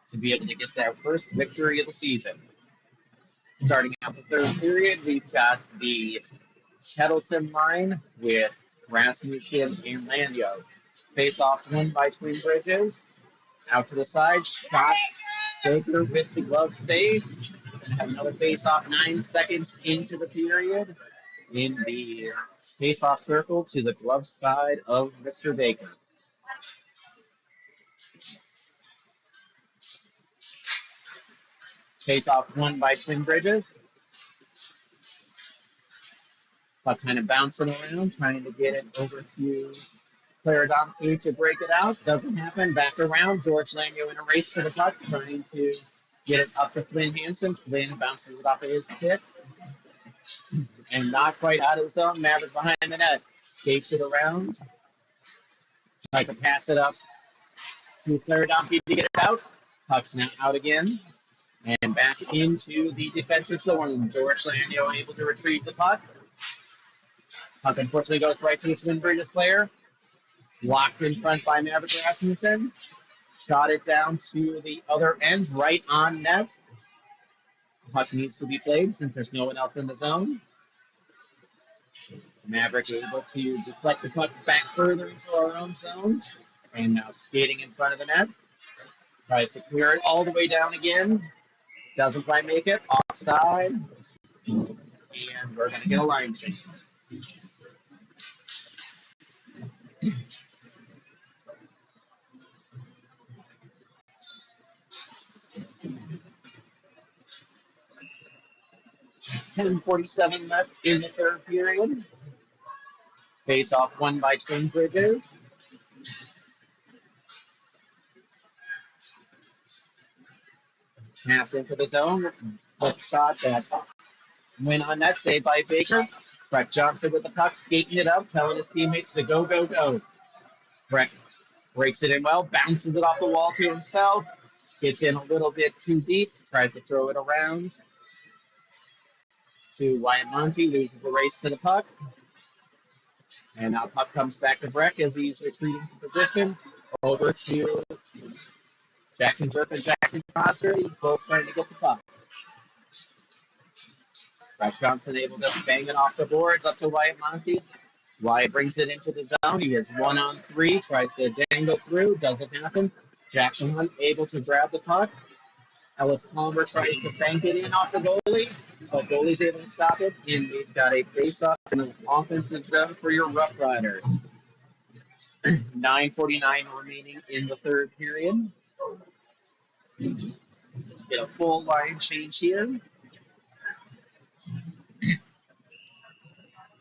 to be able to get that first victory of the season. Starting out the third period, we've got the Kettleson line with Rasmussen and Lanyo. Face off won by Twin Bridges. Out to the side, shot Baker with the glove save. Have another face off 9 seconds into the period. In the face off circle to the glove side of Mr. Baker. Face off won by Twin Bridges. Puck kind of bouncing around, trying to get it over to Claradonte to break it out. Doesn't happen. Back around. George Lanyo in a race for the puck, trying to get it up to Flynn Hansen. Flynn bounces it off of his stick. And not quite out of the zone. Maverick behind the net. Skates it around. Tries to pass it up to Claradonte to get it out. Puck's now out again. And back into the defensive zone. George Lanyo able to retrieve the puck. Puck unfortunately goes right to the Twin Bridges player. Locked in front by Maverick Rasmussen. Shot it down to the other end, right on net. Puck needs to be played since there's no one else in the zone. Maverick able to deflect the puck back further into our own zone. And now skating in front of the net. Tries to clear it all the way down again. Doesn't quite make it. Offside. And we're going to get a line change. 10:47 left in the third period. Face off won by Twin Bridges. Pass into the zone. Hook shot that went on net, saved by Baker. Breck Johnson with the puck, skating it up, telling his teammates to go, go, go. Breck breaks it in well, bounces it off the wall to himself, gets in a little bit too deep, tries to throw it around to Wyatt Monty, loses the race to the puck. And now puck comes back to Breck as he's retreating to position. Over to Jackson Burke and Jackson Foster, both trying to get the puck. Breck Johnson able to bang it off the boards up to Wyatt Monty. Wyatt brings it into the zone. He is 1-on-3, tries to dangle through, doesn't happen. Jackson Hunt able to grab the puck. Ellis Palmer tries to bank it in off the goalie, but goalie's able to stop it, and we've got a face-off in the offensive zone for your Rough Riders. 9:49 remaining in the third period. Get a full line change here.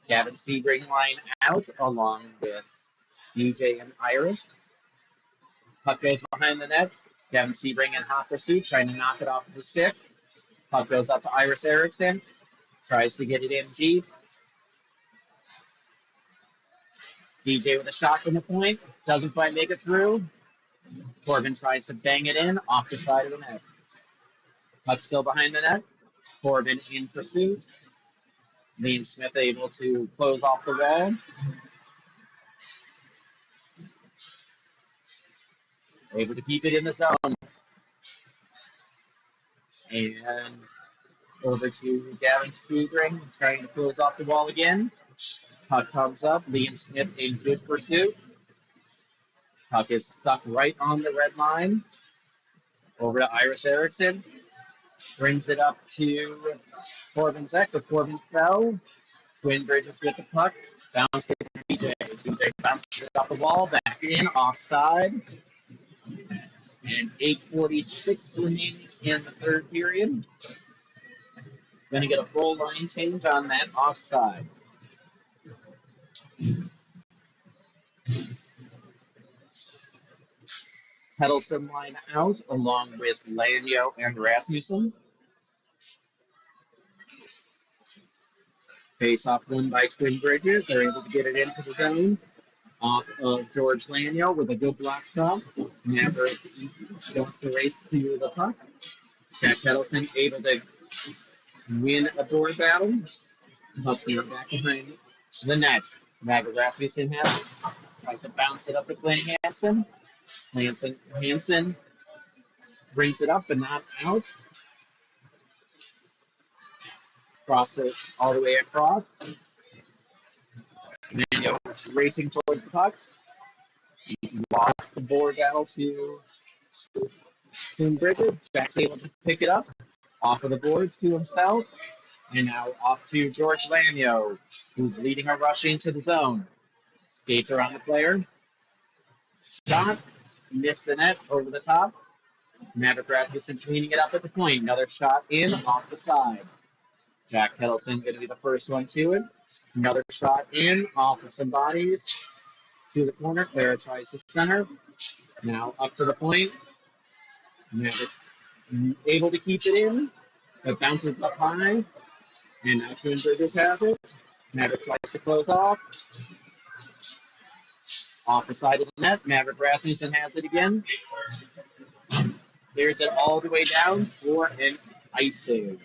Gavin Sebring line out along with DJ and Iris. Puck goes behind the net. Gavin Sebring in hot pursuit, trying to knock it off the stick. Puck goes up to Iris Erickson. Tries to get it in deep. DJ with a shot from the point. Doesn't quite make it through. Corbin tries to bang it in off the side of the net. Puck still behind the net. Corbin in pursuit. Liam Smith able to close off the wall. Able to keep it in the zone. And over to Gavin Sebring, trying to close off the wall again. Puck comes up. Liam Smith in good pursuit. Puck is stuck right on the red line. Over to Iris Erickson. Brings it up to Corbin Zek, but Corbin fell. Twin Bridges with the puck. Bounce to DJ. DJ bounces it off the wall. Back in. Offside. And 8:46 remaining in the third period. Going to get a full line change on that offside. Kettleson line out along with Lanyo and Rasmussen. Face off won by Twin Bridges. They're able to get it into the zone off of George Lanyo with a good block shot. Maverick going to race to the puck. Jack Kettleson able to win a board battle. Pucks in back behind the net. Maverick Rasmussen has it. Tries to bounce it up to Glenn Hansen. Hansen brings it up but not out. Cross it all the way across. Lanyo racing towards the puck. Lost the board battle to Twin Bridges. Jack's able to pick it up off of the boards to himself. And now off to George Lanyo, who's leading a rush into the zone. Skates around the player. Shot. Missed the net over the top. Maverick Rasmussen cleaning it up at the point. Another shot in off the side. Jack Kettleson going to be the first one to it. Another shot in off of some bodies to the corner. Clara tries to center. Now up to the point. Maverick able to keep it in. It bounces up high. And now Twin Bridges has it. Maverick tries to close off. Off the side of the net. Maverick Rasmussen has it again. Clears it all the way down for an ice save.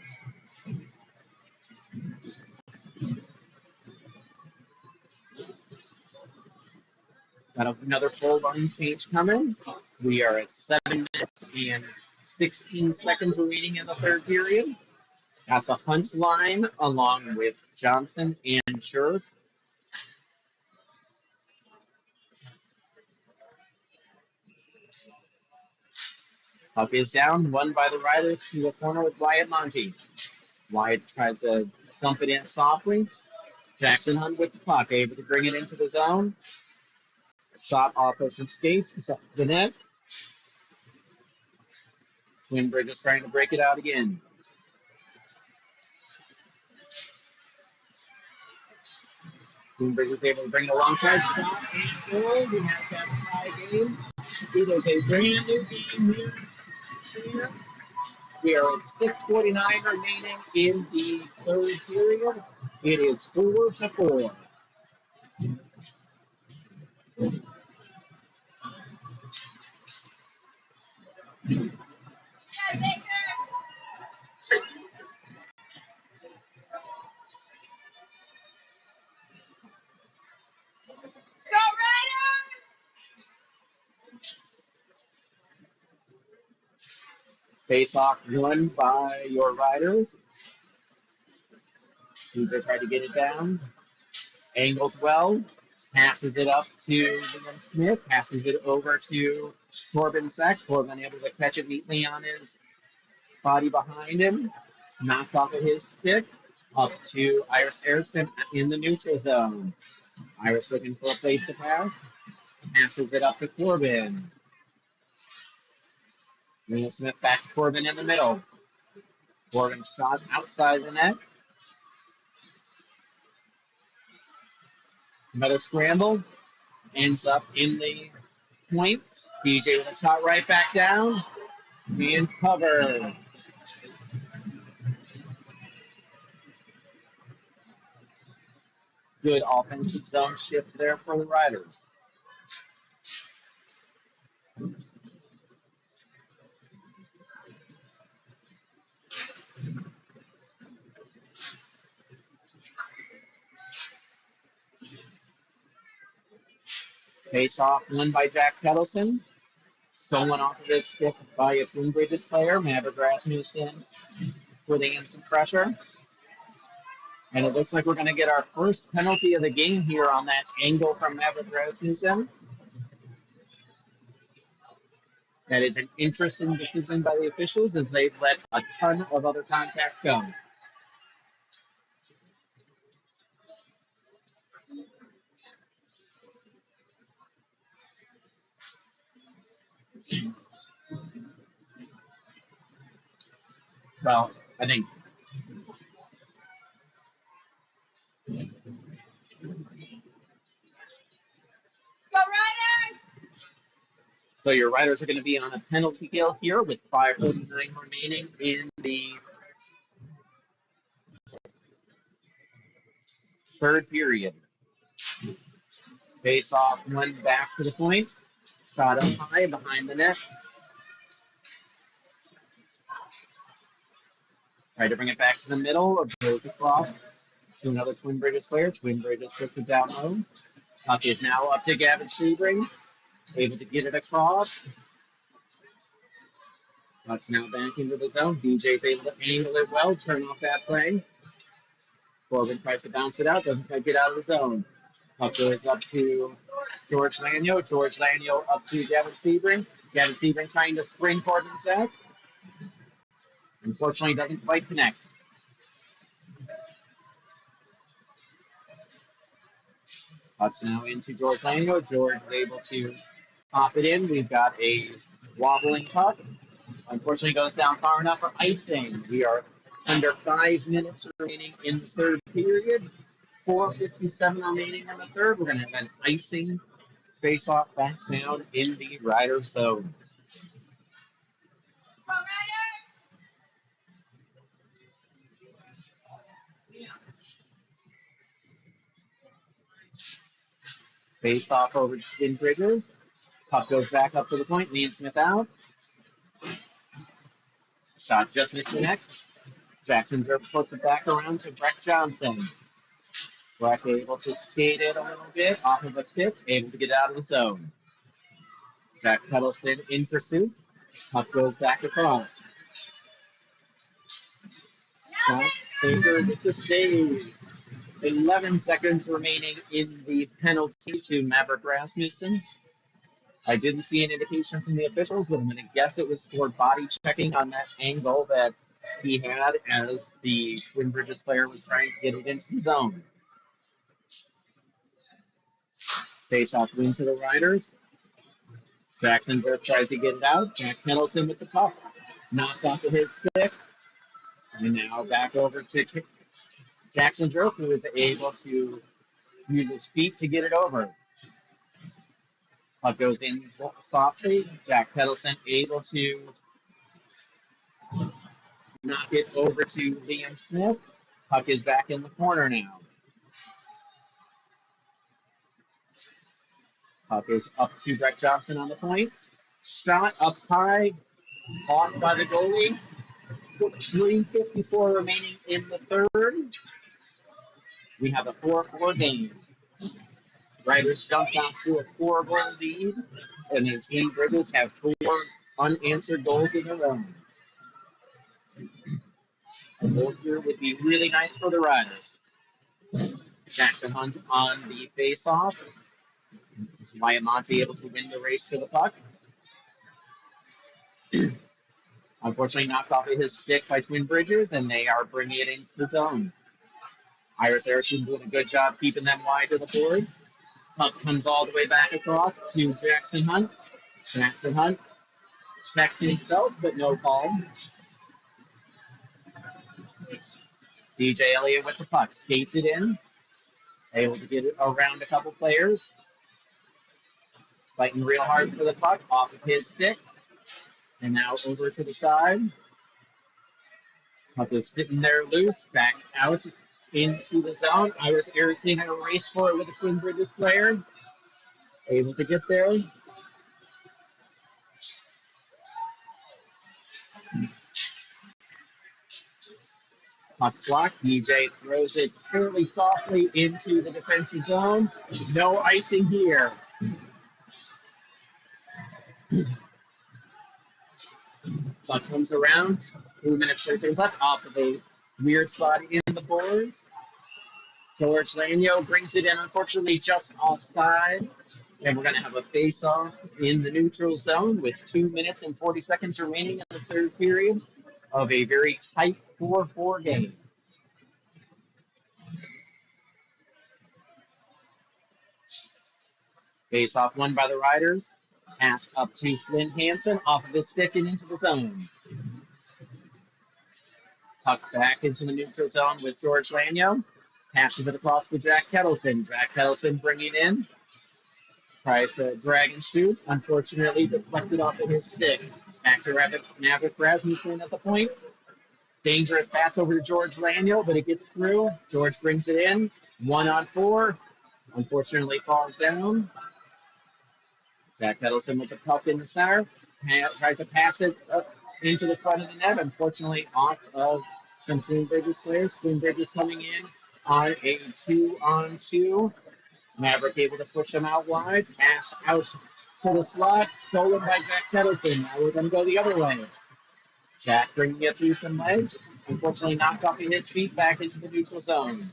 Got another full line change coming. We are at 7 minutes and 16 seconds remaining in the third period. At the Hunt line, along with Johnson and Scherf. Puck is down, won by the Riders to the corner with Wyatt Monty. Wyatt tries to dump it in softly. Jackson Hunt with the puck, able to bring it into the zone. Shot off of some skates, the net. Twin Bridges trying to break it out again. Twin Bridges able to bring it along twice. Shot and goal. We have that tie game. It is a brand new game here. We are at 6:49 remaining in the third period. It is 4-4. Face off won by your Riders. They try to get it down. Angles well. Passes it up to Liam Smith. Passes it over to Corbin Sack. Corbin able to catch it neatly on his body behind him. Knocked off of his stick. Up to Iris Erickson in the neutral zone. Iris looking for a place to pass. Passes it up to Corbin. Liam Smith back to Corbin in the middle. Corbin shot outside the net. Another scramble. Ends up in the point. DJ with a shot right back down. Being covered. Good offensive zone shift there for the Riders. Face off won by Jack Kettleson. Stolen off of his stick by a Twin Bridges player. Maverick Rasmussen putting in some pressure. And it looks like we're going to get our first penalty of the game here on that angle from Maverick Rasmussen. That is an interesting decision by the officials as they've let a ton of other contacts go. Well, I think so. Your Riders are going to be on a penalty kill here with 5:49 remaining in the Third period. Face off one back to the point. Shot up high behind the net. Try to bring it back to the middle. Goes across to another Twin Bridges player. Twin Bridges puts it down low. Puck is now up to Gavin Sebring. Able to get it across. Puck's now back into the zone. DJ's able to angle it well. Turn off that play. Corbin tries to bounce it out. Doesn't quite get out of the zone. Puck goes up to George Lanyo. George Lanyo up to Gavin Sebring. Gavin Sebring trying to spring Corbin's out. Unfortunately, doesn't quite connect. Puck's now into George Lanyo. George is able to pop it in. We've got a wobbling puck. Unfortunately, goes down far enough for icing. We are under 5 minutes remaining in the third period. 4:57 remaining in the third. We're going to have an icing face-off back down in the Riders zone. Face off over to Twin Bridges. Puck goes back up to the point. Liam Smith out. Shot just missed the net. Jackson puts it back around to Brett Johnson. Brett able to skate it a little bit off of a stick, able to get out of the zone. Jack Peddleson in pursuit. Puck goes back across. Shot Baker with the save. 11 seconds remaining in the penalty to Maverick Rasmussen. I didn't see an indication from the officials, but I'm going to guess it was for body checking on that angle that he had as the Twin Bridges player was trying to get it into the zone. Face off win to the Riders. Jackson Burke tries to get it out. Jack Peddleson with the puck. Knocked off of his stick. And now back over to Jackson Burke, who is able to use his feet to get it over. Puck goes in softly. Jack Peddleson able to knock it over to Liam Smith. Puck is back in the corner now. Puck is up to Brett Johnson on the point. Shot up high, caught by the goalie. 3:54 remaining in the third. We have a 4-4 game. Riders jumped out to a 4-goal lead, and the Twin Bridges have 4 unanswered goals in a row. A goal here would be really nice for the Riders. Jackson Hunt on the face-off. Diamante able to win the race to the puck. Unfortunately, knocked off of his stick by Twin Bridges, and they are bringing it into the zone. Iris Erickson doing a good job keeping them wide to the board. Puck comes all the way back across to Jackson Hunt. Jackson Hunt checked himself, but no call. DJ Elliott with the puck. Skates it in. Able to get it around a couple players. Fighting real hard for the puck off of his stick. And now over to the side. Puck is sitting there loose. Back out into the zone. Iris Erickson had a race for it with a Twin Bridges player. Able to get there. Puck block. DJ throws it fairly softly into the defensive zone. No icing here. Puck comes around. 2 minutes 13 puck off of a weird spot in the boards. George Lanyo brings it in, unfortunately, just offside. And we're going to have a face-off in the neutral zone with 2 minutes and 40 seconds remaining in the third period of a very tight 4-4 game. Face-off won by the Riders. Pass up to Flynn Hansen off of his stick and into the zone. Puck back into the neutral zone with George Lanyo. Passes it across to Jack Kettleson. Jack Kettleson bringing in. Tries to drag and shoot. Unfortunately, deflected off of his stick. Back to Maverick Rasmussen at the point. Dangerous pass over to George Laniel, but it gets through. George brings it in. 1-on-4. Unfortunately, falls down. Zach Edelson with the puck in the center. Tries to pass it up into the front of the net. Unfortunately, off of some Twin Bridges players. Twin Bridges coming in on a 2-on-2. Maverick able to push him out wide. Pass out to the slot. Stolen by Jack Edelson. Now we're going to go the other way. Jack bringing it through some legs. Unfortunately, knocked off of his feet back into the neutral zone.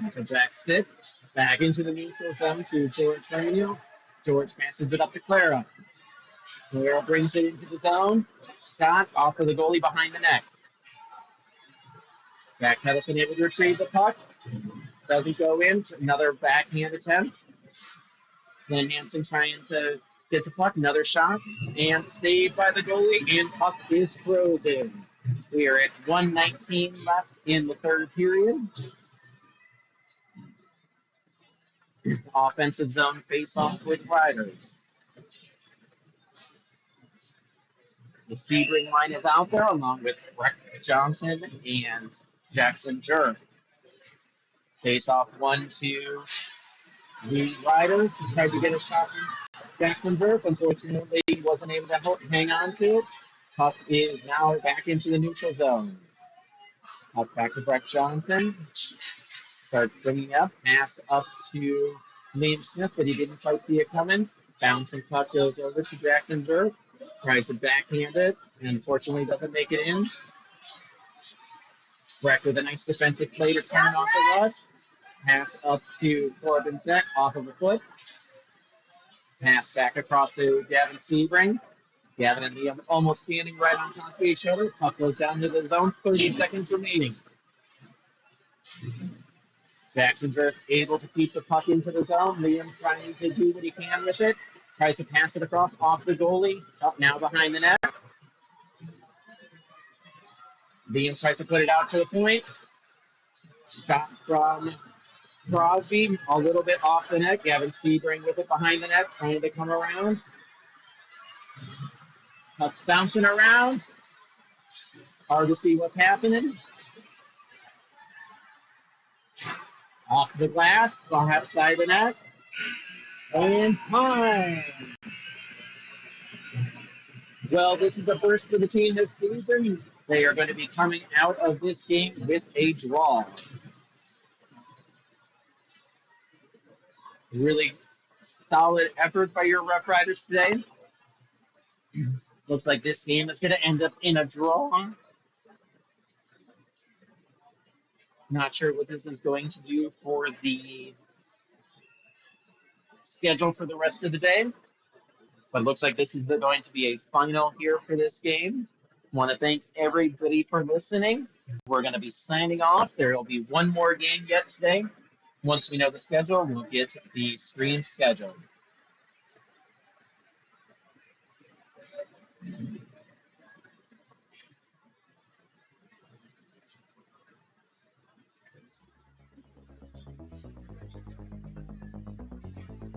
After Jack stick, back into the neutral zone to George Daniel. George passes it up to Clara. Clara brings it into the zone. Shot off of the goalie behind the net. Jack Hedison able to retrieve the puck. Doesn't go in. Another backhand attempt. Then Hansen trying to get the puck. Another shot. And saved by the goalie. And puck is frozen. We are at 1:19 left in the third period. Offensive zone face-off with Riders. The Sebring line is out there along with Breck Johnson and Jackson Jurf. Face-off 1-2. The Riders tried to get a shot from Jackson Jurf. Unfortunately, he wasn't able to hang on to it. Puck is now back into the neutral zone. Puck back to Breck Johnson. Starts bringing up. Pass up to Liam Smith, but he didn't quite see it coming. Bouncing puck goes over to Jackson Jurf. Tries to backhand it, and unfortunately doesn't make it in. Breck with a nice defensive play to turn off the rush. Pass up to Corbin Zek off of a foot. Pass back across to Gavin Sebring. Gavin and Liam almost standing right on top of each other. Puck goes down to the zone. 30 seconds remaining. Jackson Jurf able to keep the puck into the zone. Liam trying to do what he can with it. Tries to pass it across off the goalie. Up now behind the net. Liam tries to put it out to the point. Shot from Crosby, a little bit off the net. Gavin Sebring with it behind the net, trying to come around. Puck's bouncing around. Hard to see what's happening. Off the glass, outside the net. And time. Well, this is the first for the team this season. They are going to be coming out of this game with a draw. Really solid effort by your Rough Riders today. Looks like this game is going to end up in a draw. Not sure what this is going to do for the schedule for the rest of the day. But it looks like this is going to be a final here for this game. Want to thank everybody for listening. We're going to be signing off. There will be one more game yet today. Once we know the schedule, we'll get the stream scheduled.